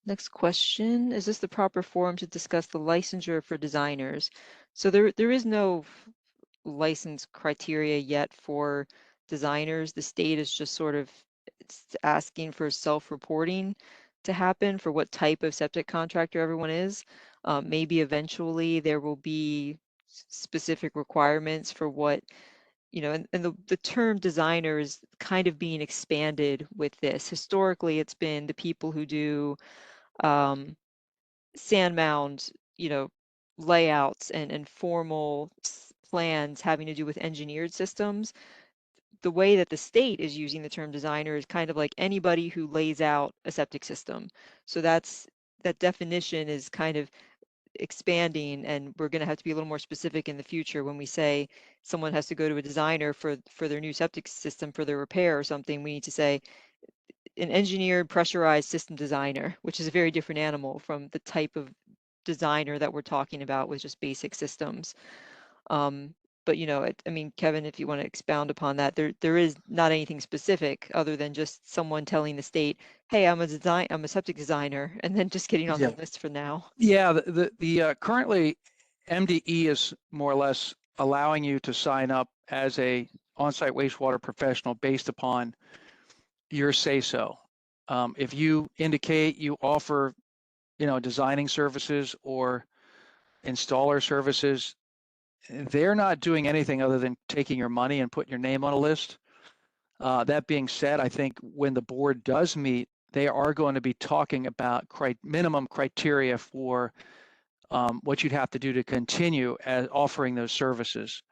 Next question, is this the proper forum to discuss the licensure for designers? So there is no license criteria yet for designers. The state is just sort of, it's asking for self-reporting to happen for what type of septic contractor everyone is. Maybe eventually there will be specific requirements for what, and the term designer is kind of being expanded with this. Historically, it's been the people who do sand mound, layouts and formal plans having to do with engineered systems. The way that the state is using the term designer is kind of like anybody who lays out a septic system. So that definition is kind of expanding, and we're going to have to be a little more specific in the future when we say someone has to go to a designer for their new septic system for their repair or something. We need to say an engineered pressurized system designer, which is a very different animal from the type of designer that we're talking about with just basic systems. But I mean, Kevin, if you want to expound upon that, there is not anything specific other than just someone telling the state, "Hey, I'm a septic designer," and then just getting on the Yeah. list for now. Yeah, the currently MDE is more or less allowing you to sign up as a on-site wastewater professional based upon your say-so. If you indicate you offer, designing services or installer services, they're not doing anything other than taking your money and putting your name on a list. That being said, I think when the board does meet, they are going to be talking about minimum criteria for what you'd have to do to continue as offering those services.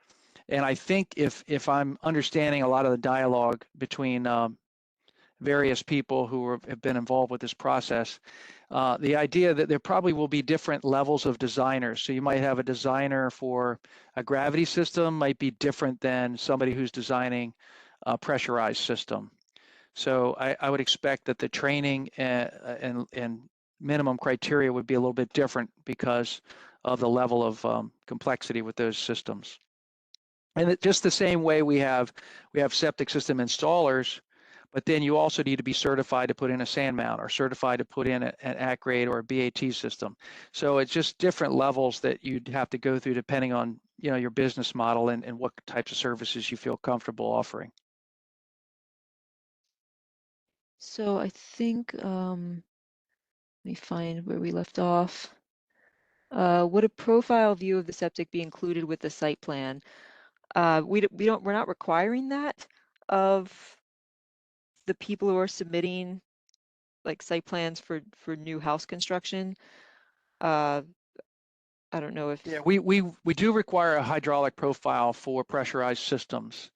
And I think if I'm understanding a lot of the dialogue between various people who have been involved with this process, the idea that there probably will be different levels of designers. So you might have a designer for a gravity system might be different than somebody who's designing a pressurized system. So I would expect that the training and minimum criteria would be a little bit different because of the level of complexity with those systems. And just the same way we have septic system installers, but then you also need to be certified to put in a sand mount or certified to put in an at-grade or a BAT system. So it's just different levels that you'd have to go through depending on, your business model and what types of services you feel comfortable offering. So I think, let me find where we left off. Would a profile view of the septic be included with the site plan? We're not requiring that of the people who are submitting like site plans for new house construction. I don't know if. Yeah, we do require a hydraulic profile for pressurized systems.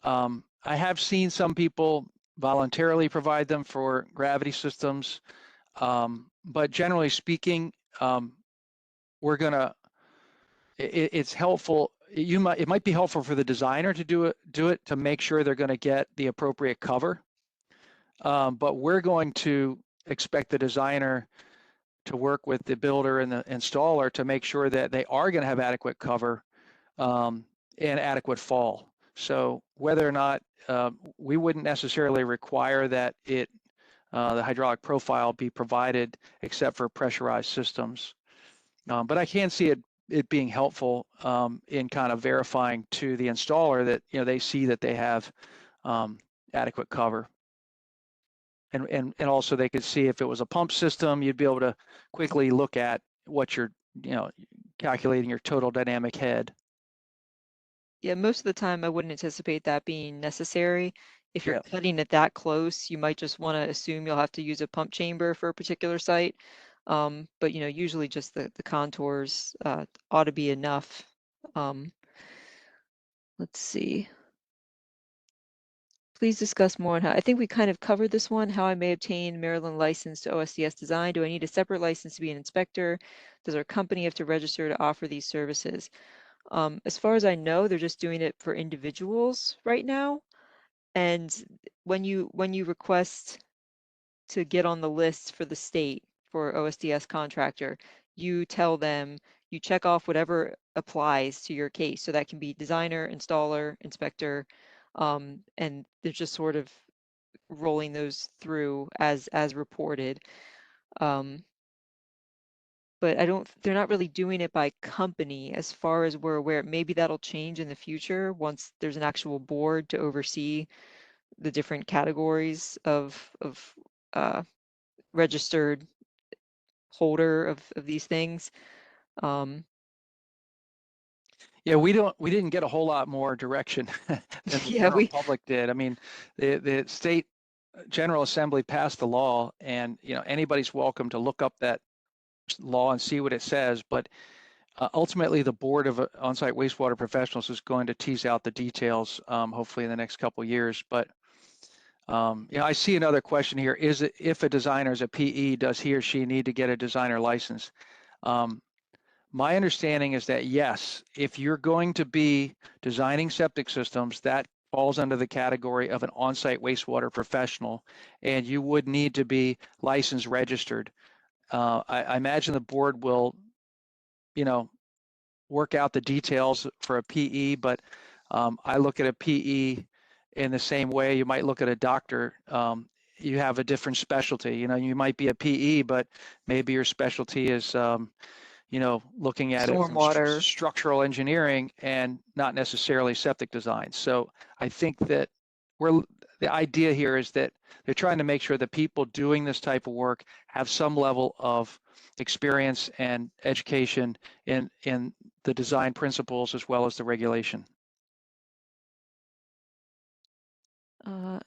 I have seen some people voluntarily provide them for gravity systems, but generally speaking, we're gonna. It's helpful. It might be helpful for the designer to do it to make sure they're going to get the appropriate cover. But we're going to expect the designer to work with the builder and the installer to make sure that they are going to have adequate cover and adequate fall. So whether or not we wouldn't necessarily require that the hydraulic profile be provided except for pressurized systems. But I can see it being helpful in kind of verifying to the installer that they see that they have adequate cover. And also they could see if it was a pump system, you'd be able to quickly look at what you're calculating your total dynamic head. Yeah, most of the time I wouldn't anticipate that being necessary. If you're Yeah. cutting it that close, you might just want to assume you'll have to use a pump chamber for a particular site. But usually just the contours ought to be enough. Let's see. Please discuss more on how, I think we kind of covered this one, how I may obtain Maryland license to OSDS design. Do I need a separate license to be an inspector? Does our company have to register to offer these services? As far as I know, they're just doing it for individuals right now. And when you request to get on the list for the state for OSDS contractor, you tell them, you check off whatever applies to your case. So that can be designer, installer, inspector, and they're just sort of rolling those through as reported. But they're not really doing it by company as far as we're aware. Maybe that'll change in the future once there's an actual board to oversee the different categories of registered holder of these things. Yeah, we didn't get a whole lot more direction than the Yeah, general public did. I mean, the state General Assembly passed the law, and anybody's welcome to look up that law and see what it says. But ultimately, the board of on-site wastewater professionals is going to tease out the details, hopefully in the next couple of years. But I see another question here: is it if a designer is a PE, does he or she need to get a designer license? My understanding is that yes, if you're going to be designing septic systems, that falls under the category of an on-site wastewater professional, and you would need to be licensed registered. I imagine the board will, work out the details for a PE, but I look at a PE in the same way you might look at a doctor. You have a different specialty. You might be a PE, but maybe your specialty is looking at it from stormwater. structural engineering and not necessarily septic design. So I think that the idea here is that they're trying to make sure that people doing this type of work have some level of experience and education in the design principles as well as the regulation.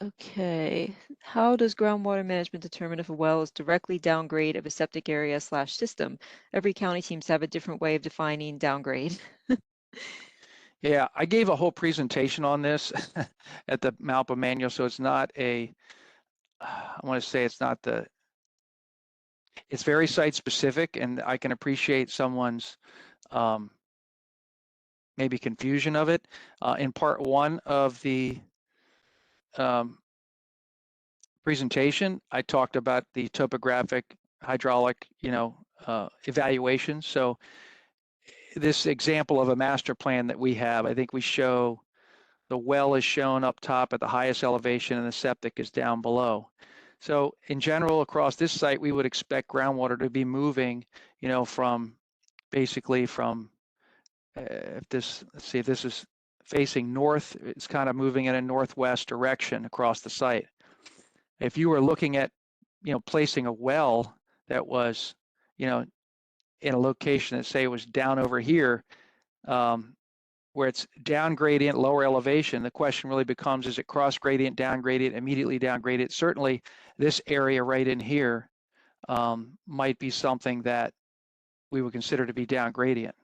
Okay. How does groundwater management determine if a well is directly downgrade of a septic area / system? Every county seems to have a different way of defining downgrade. Yeah, I gave a whole presentation on this at the MALPA manual, so it's not I want to say it's very site specific, and I can appreciate someone's maybe confusion of it. In part one of the presentation, I talked about the topographic hydraulic, evaluation. So this example of a master plan that we have, I think we show the well is shown up top at the highest elevation and the septic is down below. So in general, across this site, we would expect groundwater to be moving, from basically from, let's see, if this is facing north, it's kind of moving in a northwest direction across the site. If you were looking at, placing a well that was, in a location that say was down over here, where it's down gradient, lower elevation, the question really becomes, is it cross gradient, down gradient, immediately down gradient? Certainly this area right in here might be something that we would consider to be down gradient.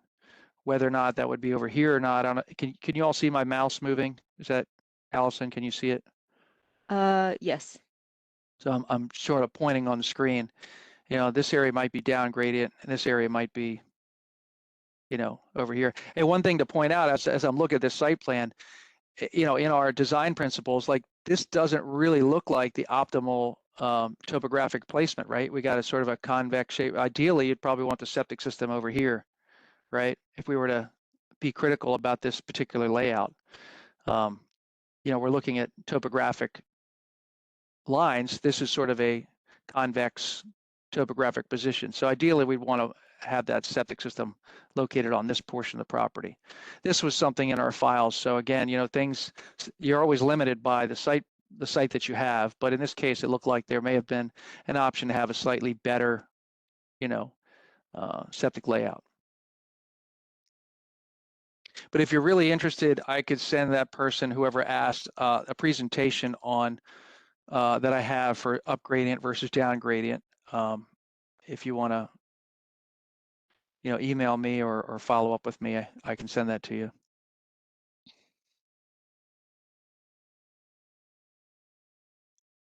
Whether or not that would be over here or not, can you all see my mouse moving? Is that, Allison, can you see it? Yes. So I'm sort of pointing on the screen. This area might be down gradient and this area might be, over here. And one thing to point out as I'm looking at this site plan, in our design principles, like this doesn't really look like the optimal topographic placement, right? We got a sort of a convex shape. Ideally, you'd probably want the septic system over here, right? If we were to be critical about this particular layout. We're looking at topographic lines. This is sort of a convex topographic position. So ideally, we'd want to have that septic system located on this portion of the property. This was something in our files. So again, things, you're always limited by the site that you have, but in this case, it looked like there may have been an option to have a slightly better, septic layout. But if you're really interested, I could send that person, whoever asked, a presentation on that I have for up gradient versus down gradient. If you want to, email me or follow up with me, I can send that to you.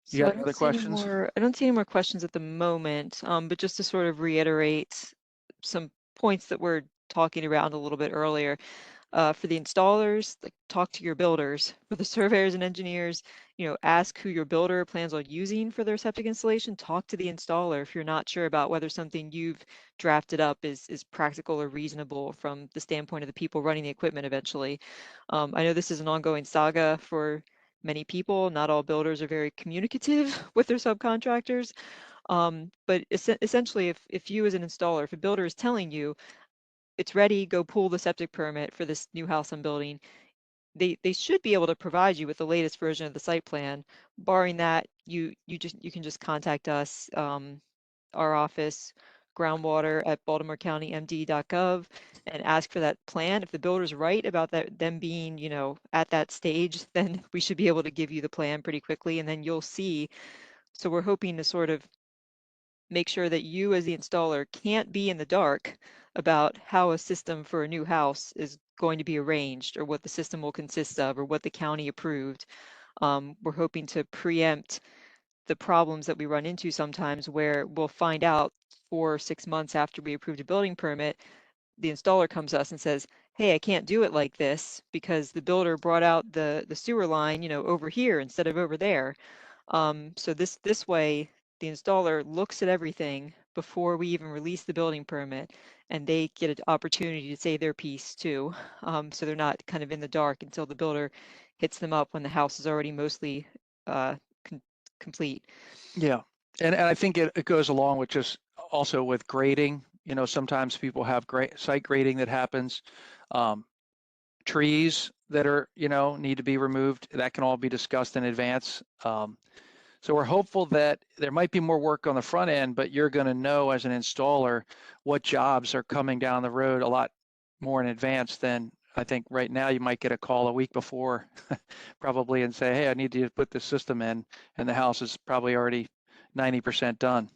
You got any other questions? I don't see any more questions at the moment, but just to sort of reiterate some points that we're talking around a little bit earlier. For the installers, like talk to your builders. For the surveyors and engineers, ask who your builder plans on using for their septic installation. Talk to the installer if you're not sure about whether something you've drafted up is practical or reasonable from the standpoint of the people running the equipment eventually. I know this is an ongoing saga for many people. Not all builders are very communicative with their subcontractors. But essentially, if you as an installer, if a builder is telling you, it's ready, go pull the septic permit for this new house I'm building, they should be able to provide you with the latest version of the site plan. Barring that, you can just contact us, our office, groundwater at baltimorecounty.md.gov, and ask for that plan. If the builder's right about them being, at that stage, then we should be able to give you the plan pretty quickly, and then you'll see. So we're hoping to sort of make sure that you as the installer can't be in the dark about how a system for a new house is going to be arranged or what the system will consist of or what the county approved. We're hoping to preempt the problems that we run into sometimes where we'll find out 4 or 6 months after we approved a building permit, the installer comes to us and says, hey, I can't do it like this because the builder brought out the sewer line, over here instead of over there. So this way, the installer looks at everything before we even release the building permit, and they get an opportunity to say their piece too. So they're not kind of in the dark until the builder hits them up when the house is already mostly complete. Yeah, and I think it goes along with just also with grading. Sometimes people have site grading that happens. Trees that are, need to be removed. That can all be discussed in advance. So we're hopeful that there might be more work on the front end, but you're going to know as an installer what jobs are coming down the road a lot more in advance than I think right now. You might get a call a week before probably and say, hey, I need you to put this system in, and the house is probably already 90% done.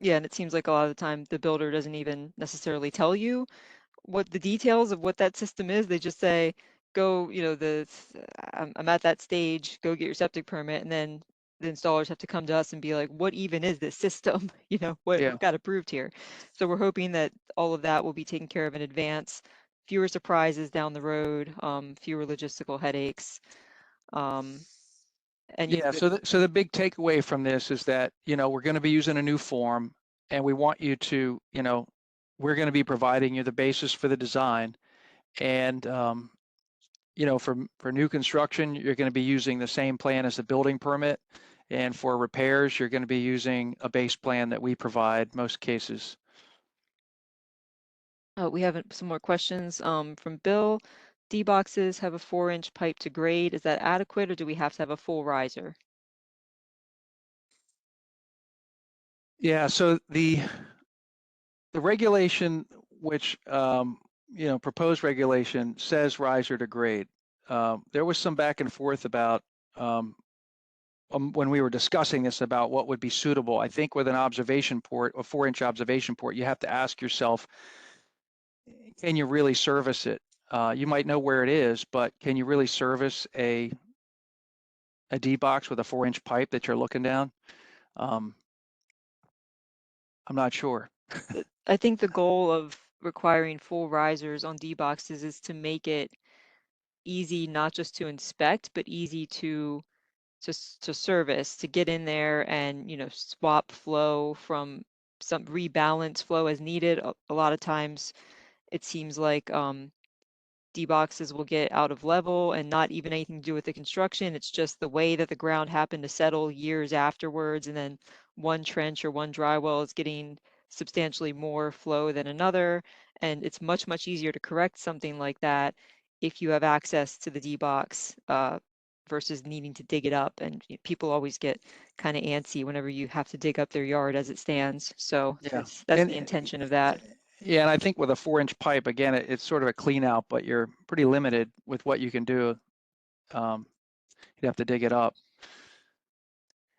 Yeah, and it seems like a lot of the time the builder doesn't even necessarily tell you what the details of what that system is. They just say, go, I'm at that stage, go get your septic permit. And then the installers have to come to us and be like, what even is this system? What got approved here? So we're hoping that all of that will be taken care of in advance. Fewer surprises down the road, fewer logistical headaches. And yeah, so the big takeaway from this is that, we're going to be using a new form, and we want you to, we're going to be providing you the basis for the design. And, for new construction, you're going to be using the same plan as the building permit. And for repairs, you're going to be using a base plan that we provide most cases. We have some more questions from Bill. D boxes have a 4-inch pipe to grade. Is that adequate, or do we have to have a full riser? Yeah, so the regulation, which proposed regulation says riser to grade. There was some back and forth about when we were discussing this about what would be suitable. I think with an observation port, a 4-inch observation port, you have to ask yourself, can you really service it? You might know where it is, but can you really service a D box with a 4-inch pipe that you're looking down? I'm not sure. I think the goal of requiring full risers on D boxes is to make it easy not just to inspect, but easy to service, to get in there and swap flow from some rebalance flow as needed. A lot of times it seems like D boxes will get out of level and not even anything to do with the construction. It's just the way that the ground happened to settle years afterwards. And then one trench or one dry well is getting substantially more flow than another. And it's much, much easier to correct something like that if you have access to the D box versus needing to dig it up. And people always get kind of antsy whenever you have to dig up their yard as it stands. So Yeah, that's and the intention of that. yeah, and I think with a 4-inch pipe, again, it's sort of a clean out, but you're pretty limited with what you can do. You'd have to dig it up.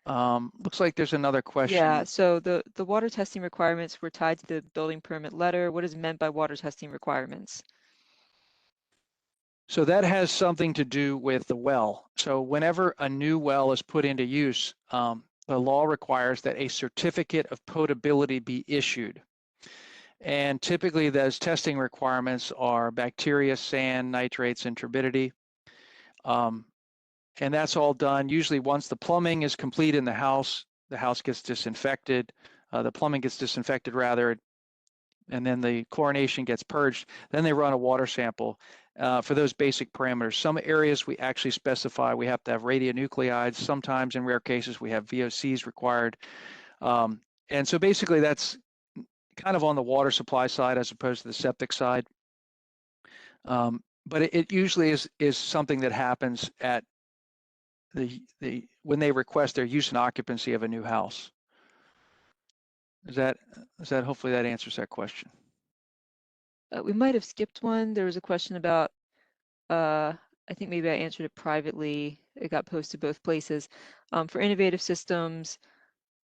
Looks like there's another Yeah, question. so the water testing requirements were tied to the building permit letter. What is meant by water testing requirements? So that has something to do with the well. So whenever a new well is put into use, the law requires that a certificate of potability be issued. And typically those testing requirements are bacteria, sand, nitrates, and turbidity. And that's all done usually once the plumbing is complete in the house gets disinfected, the plumbing gets disinfected rather, and then the chlorination gets purged. Then they run a water sample for those basic parameters. Some areas we actually specify we have to have radionuclides. Sometimes in rare cases we have VOCs required. And so basically that's kind of on the water supply side as opposed to the septic side. But it usually is something that happens at when they request their use and occupancy of a new house. Is that hopefully that answers that question? We might have skipped one. There was a question about, I think maybe I answered it privately. It got posted both places. For innovative systems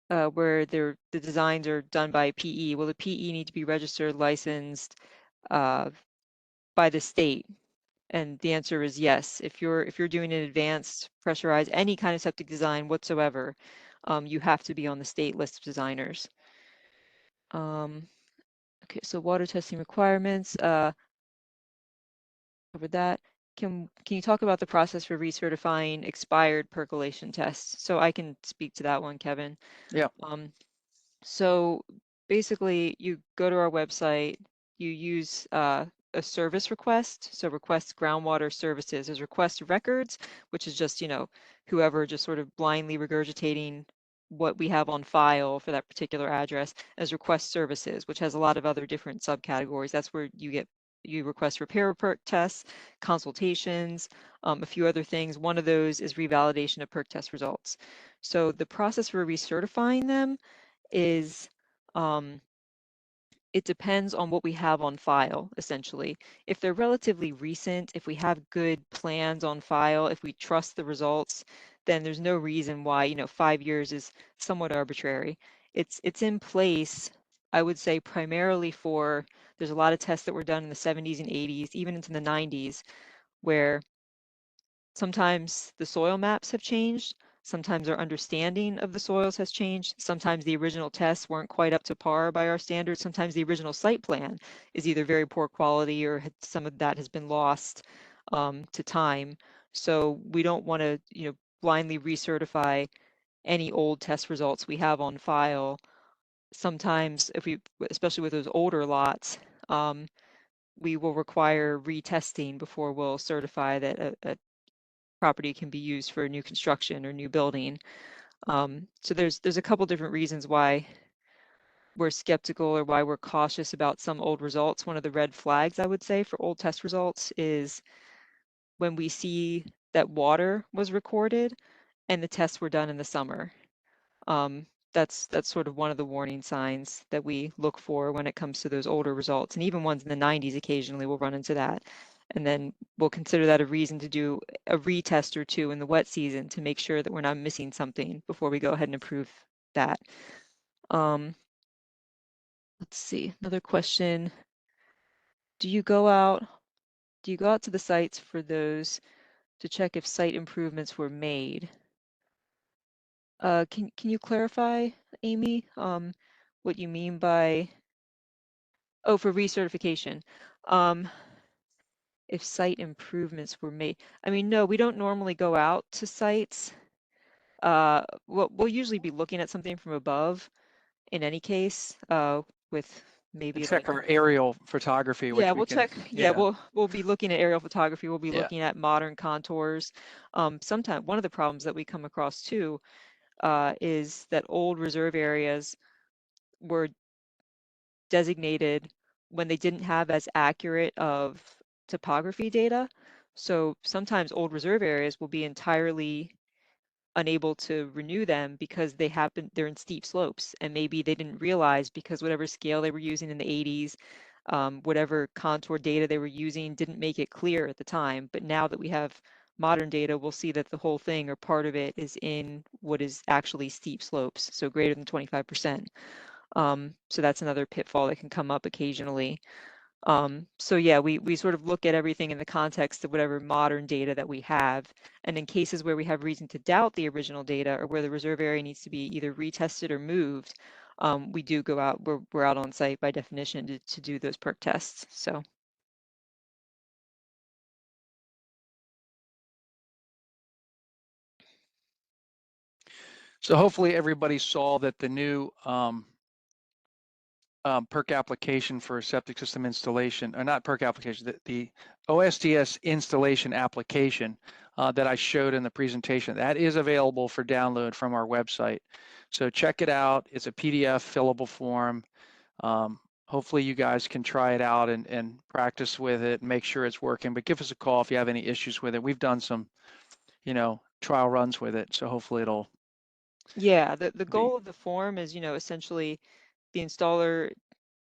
where the designs are done by PE, will the PE need to be registered, licensed by the state? And the answer is yes. If you're doing an advanced pressurized any kind of septic design whatsoever, you have to be on the state list of designers. Okay, so water testing requirements, covered that. Can you talk about the process for recertifying expired percolation tests? So I can speak to that one, Kevin. Yeah. So basically, you go to our website, you use a service request. So request groundwater services. There's request records, which is just, whoever just sort of blindly regurgitating what we have on file for that particular address. As request services, which has a lot of other different subcategories. That's where you request repair report tests, consultations, a few other things. One of those is revalidation of perk test results. So the process for recertifying them is it depends on what we have on file, essentially. If they're relatively recent, if we have good plans on file, if we trust the results, then there's no reason why, 5 years is somewhat arbitrary. It's in place, I would say, primarily there's a lot of tests that were done in the 70s and 80s, even into the 90s, where sometimes the soil maps have changed. Sometimes our understanding of the soils has changed. Sometimes the original tests weren't quite up to par by our standards. Sometimes the original site plan is either very poor quality or some of that has been lost to time. So we don't want to, blindly recertify any old test results we have on file. Sometimes especially with those older lots, we will require retesting before we'll certify that a property can be used for new construction or new building. So there's a couple different reasons why we're skeptical or why we're cautious about some old results. One of the red flags, I would say, for old test results is when we see that water was recorded and the tests were done in the summer. Um, that's sort of one of the warning signs that we look for when it comes to those older results. And even ones in the 90s, occasionally we'll run into that. And then we'll consider that a reason to do a retest or two in the wet season to make sure that we're not missing something before we go ahead and approve that. Let's see, another question. Do you go out to the sites for those to check if site improvements were made? Can you clarify, Amy, what you mean by, oh, for recertification? If site improvements were made. I mean, no, we don't normally go out to sites. We'll usually be looking at something from above in any case, with maybe Check like, our aerial photography, yeah, which we we'll can, check. Yeah, yeah, we'll be looking at aerial photography. We'll be yeah. looking at modern contours. Sometimes one of the problems that we come across too is that old reserve areas were designated when they didn't have as accurate of topography data. So sometimes old reserve areas will be entirely unable to renew them because they're in steep slopes, and maybe they didn't realize because whatever scale they were using in the 80s, whatever contour data they were using didn't make it clear at the time. But now that we have modern data, we'll see that the whole thing or part of it is in what is actually steep slopes, so greater than 25%. So that's another pitfall that can come up occasionally. So yeah, we sort of look at everything in the context of whatever modern data that we have. And in cases where we have reason to doubt the original data or where the reserve area needs to be either retested or moved, we do go out, we're out on site by definition to do those perk tests. So So hopefully everybody saw that the new perk application for a septic system installation, or not perk application, the OSTS installation application that I showed in the presentation, that is available for download from our website. So check it out. It's a PDF fillable form. Hopefully you guys can try it out and practice with it and make sure it's working, but give us a call if you have any issues with it. We've done some, trial runs with it. So hopefully it'll yeah, the be. goal of the form is, essentially the installer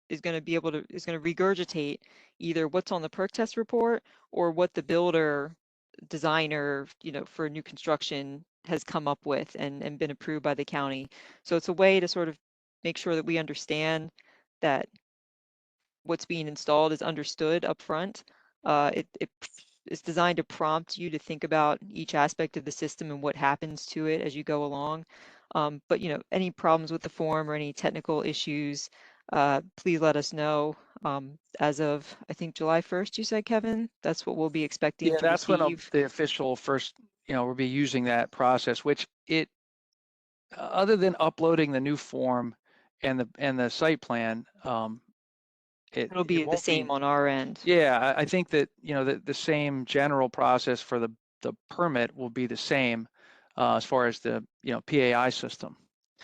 is going to regurgitate either what's on the perk test report or what the builder designer, for new construction has come up with and been approved by the county. So it's a way to sort of make sure that we understand that what's being installed is understood up front. It is designed to prompt you to think about each aspect of the system and what happens to it as you go along. But any problems with the form or any technical issues, please let us know. As of, I think, July 1st, you said, Kevin, that's what we'll be expecting Yeah, to that's when receive. the official first, we'll be using that process, which other than uploading the new form and the site plan, It'll it be the won't same be. on our end. Yeah, I think that, the same general process for the permit will be the same as far as the, PAI system.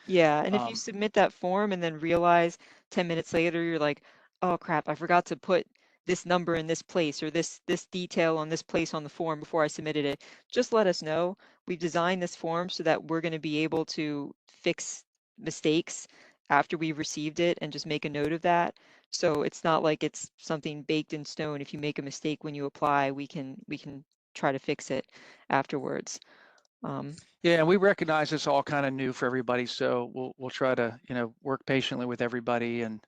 Yeah, and if you Um, submit that form and then realize 10 minutes later you're like, oh crap, I forgot to put this number in this place or this detail on this place on the form before I submitted it, just let us know. We've designed this form so that we're going to be able to fix mistakes after we've received it and just make a note of that. So it's not like it's something baked in stone. If you make a mistake when you apply, we can try to fix it afterwards. yeah, and we recognize it's all kind of new for everybody, so we'll try to, work patiently with everybody and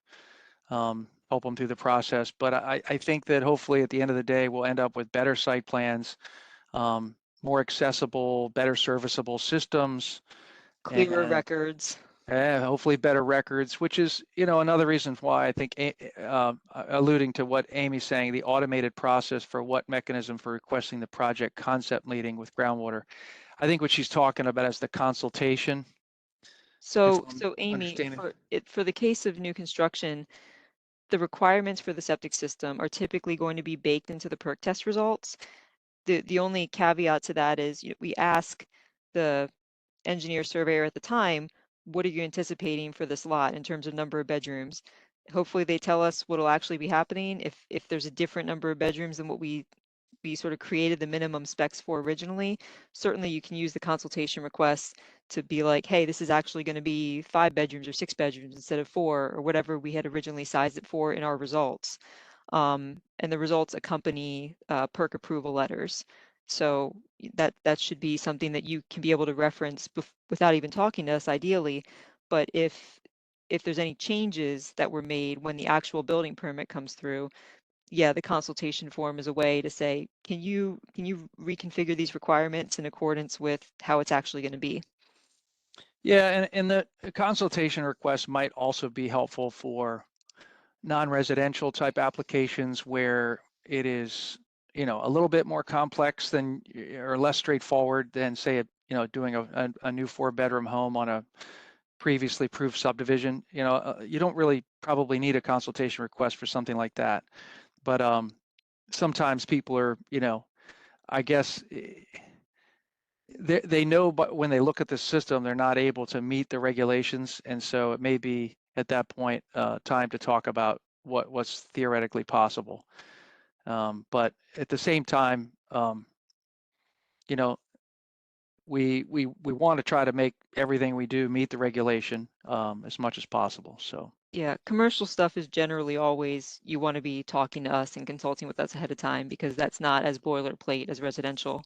help them through the process. But I think that hopefully at the end of the day, we'll end up with better site plans, more accessible, better serviceable systems, Clearer and records. hopefully better records, which is, another reason why I think, alluding to what Amy's saying, the automated process for what mechanism for requesting the project concept meeting with groundwater. I think what she's talking about is the consultation, if So, I'm so Amy, understanding. for the case of new construction, the requirements for the septic system are typically going to be baked into the perk test results. The only caveat to that is, we ask the engineer surveyor at the time, what are you anticipating for this lot in terms of number of bedrooms? Hopefully they tell us what will actually be happening. If there's a different number of bedrooms than what we sort of created the minimum specs for originally, certainly you can use the consultation request to be like, hey, this is actually going to be 5 bedrooms or 6 bedrooms instead of 4, or whatever we had originally sized it for in our results. And the results accompany perk approval letters. So that should be something that you can be able to reference without even talking to us, ideally. But if there's any changes that were made when the actual building permit comes through, yeah, the consultation form is a way to say, can you reconfigure these requirements in accordance with how it's actually going to be? Yeah, and the consultation request might also be helpful for non-residential type applications where it is, a little bit more complex than or less straightforward than say, doing a new 4-bedroom home on a previously approved subdivision. You don't really probably need a consultation request for something like that. But sometimes people are, I guess they know, but when they look at the system, they're not able to meet the regulations, and so it may be at that point time to talk about what's theoretically possible. But at the same time, you know, we want to try to make everything we do meet the regulation as much as possible. So Yeah, commercial stuff is generally always, you want to be talking to us and consulting with us ahead of time, because that's not as boilerplate as residential.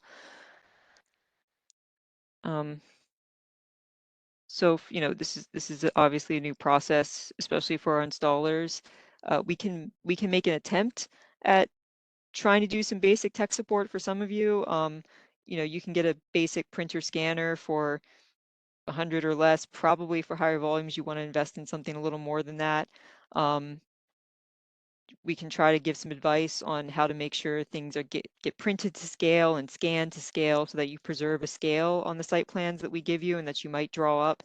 So, this is obviously a new process, especially for our installers. We can make an attempt at trying to do some basic tech support for some of you. You can get a basic printer scanner for 100 or less. Probably for higher volumes, you want to invest in something a little more than that. We can try to give some advice on how to make sure things are get printed to scale and scanned to scale, so that you preserve a scale on the site plans that we give you and that you might draw up.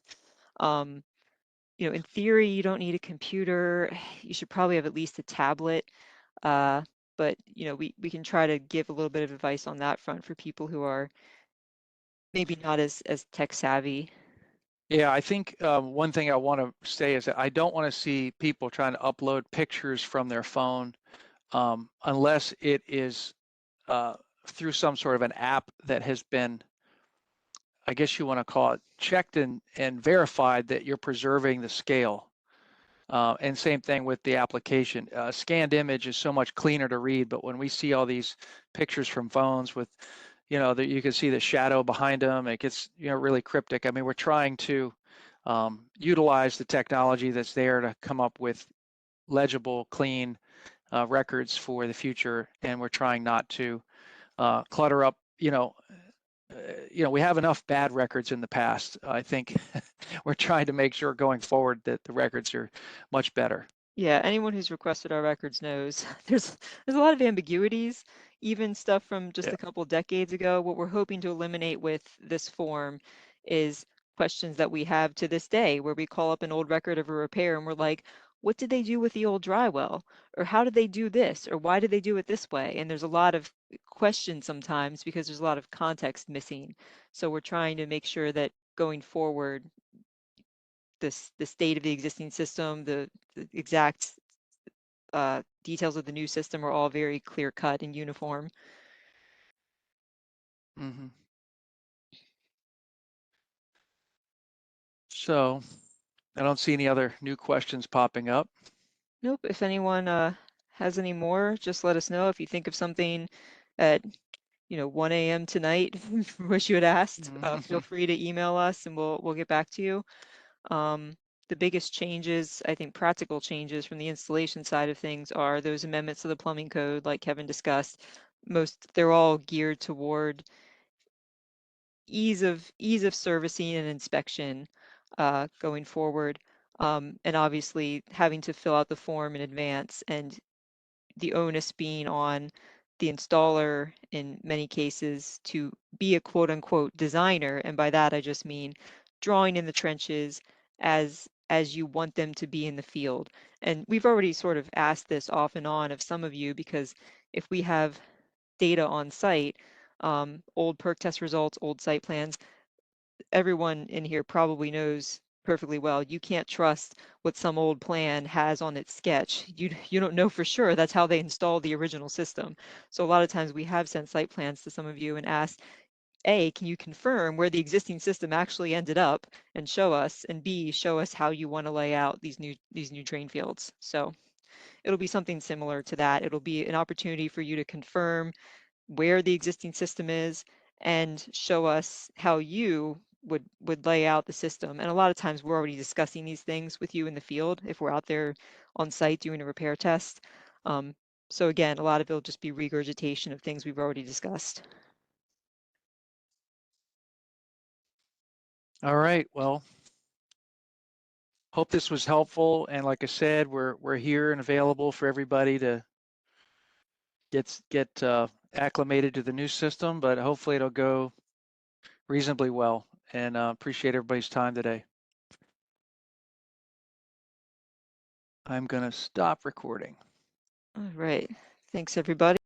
In theory, you don't need a computer. You should probably have at least a tablet. But we can try to give a little bit of advice on that front for people who are maybe not as tech savvy. yeah, I think one thing I want to say is that I don't want to see people trying to upload pictures from their phone unless it is through some sort of an app that has been, I guess you want to call it, checked and verified that you're preserving the scale. And same thing with the application. Scanned image is so much cleaner to read, but when we see all these pictures from phones with, that you can see the shadow behind them, it gets, really cryptic. I mean, we're trying to utilize the technology that's there to come up with legible, clean records for the future, and we're trying not to clutter up, we have enough bad records in the past. I think we're trying to make sure going forward that the records are much better. Yeah, anyone who's requested our records knows there's a lot of ambiguities, even stuff from just Yeah. a couple decades ago. What we're hoping to eliminate with this form is questions that we have to this day, where we call up an old record of a repair and we're like, what did they do with the old dry well? Or how did they do this? Or why did they do it this way? And there's a lot of questions sometimes because there's a lot of context missing. So we're trying to make sure that going forward, the state of the existing system, the exact details of the new system are all very clear cut and uniform. Mm-hmm. So I don't see any other new questions popping up. Nope. If anyone has any more, just let us know. If you think of something at 1 a.m. tonight, wish you had asked, feel free to email us and we'll get back to you. The biggest changes, I think practical changes from the installation side of things, are those amendments to the plumbing code, like Kevin discussed. They're all geared toward ease of servicing and inspection going forward. And obviously having to fill out the form in advance, and the onus being on the installer in many cases to be a quote unquote designer. And by that, I just mean drawing in the trenches as as you want them to be in the field. And we've already sort of asked this off and on of some of you, because if we have data on site, old perk test results, old site plans, everyone in here probably knows perfectly well, you can't trust what some old plan has on its sketch. You don't know for sure that's how they installed the original system. So a lot of times we have sent site plans to some of you and asked, A, can you confirm where the existing system actually ended up and show us, and B, show us how you want to lay out these new drain fields. So it'll be something similar to that. It'll be an opportunity for you to confirm where the existing system is and show us how you would lay out the system. And a lot of times we're already discussing these things with you in the field if we're out there on site doing a repair test. So again, a lot of it will just be regurgitation of things we've already discussed. All right, well, hope this was helpful. And like I said, we're here and available for everybody to get acclimated to the new system, but hopefully it'll go reasonably well. And appreciate everybody's time today. I'm going to stop recording. All right. Thanks, everybody.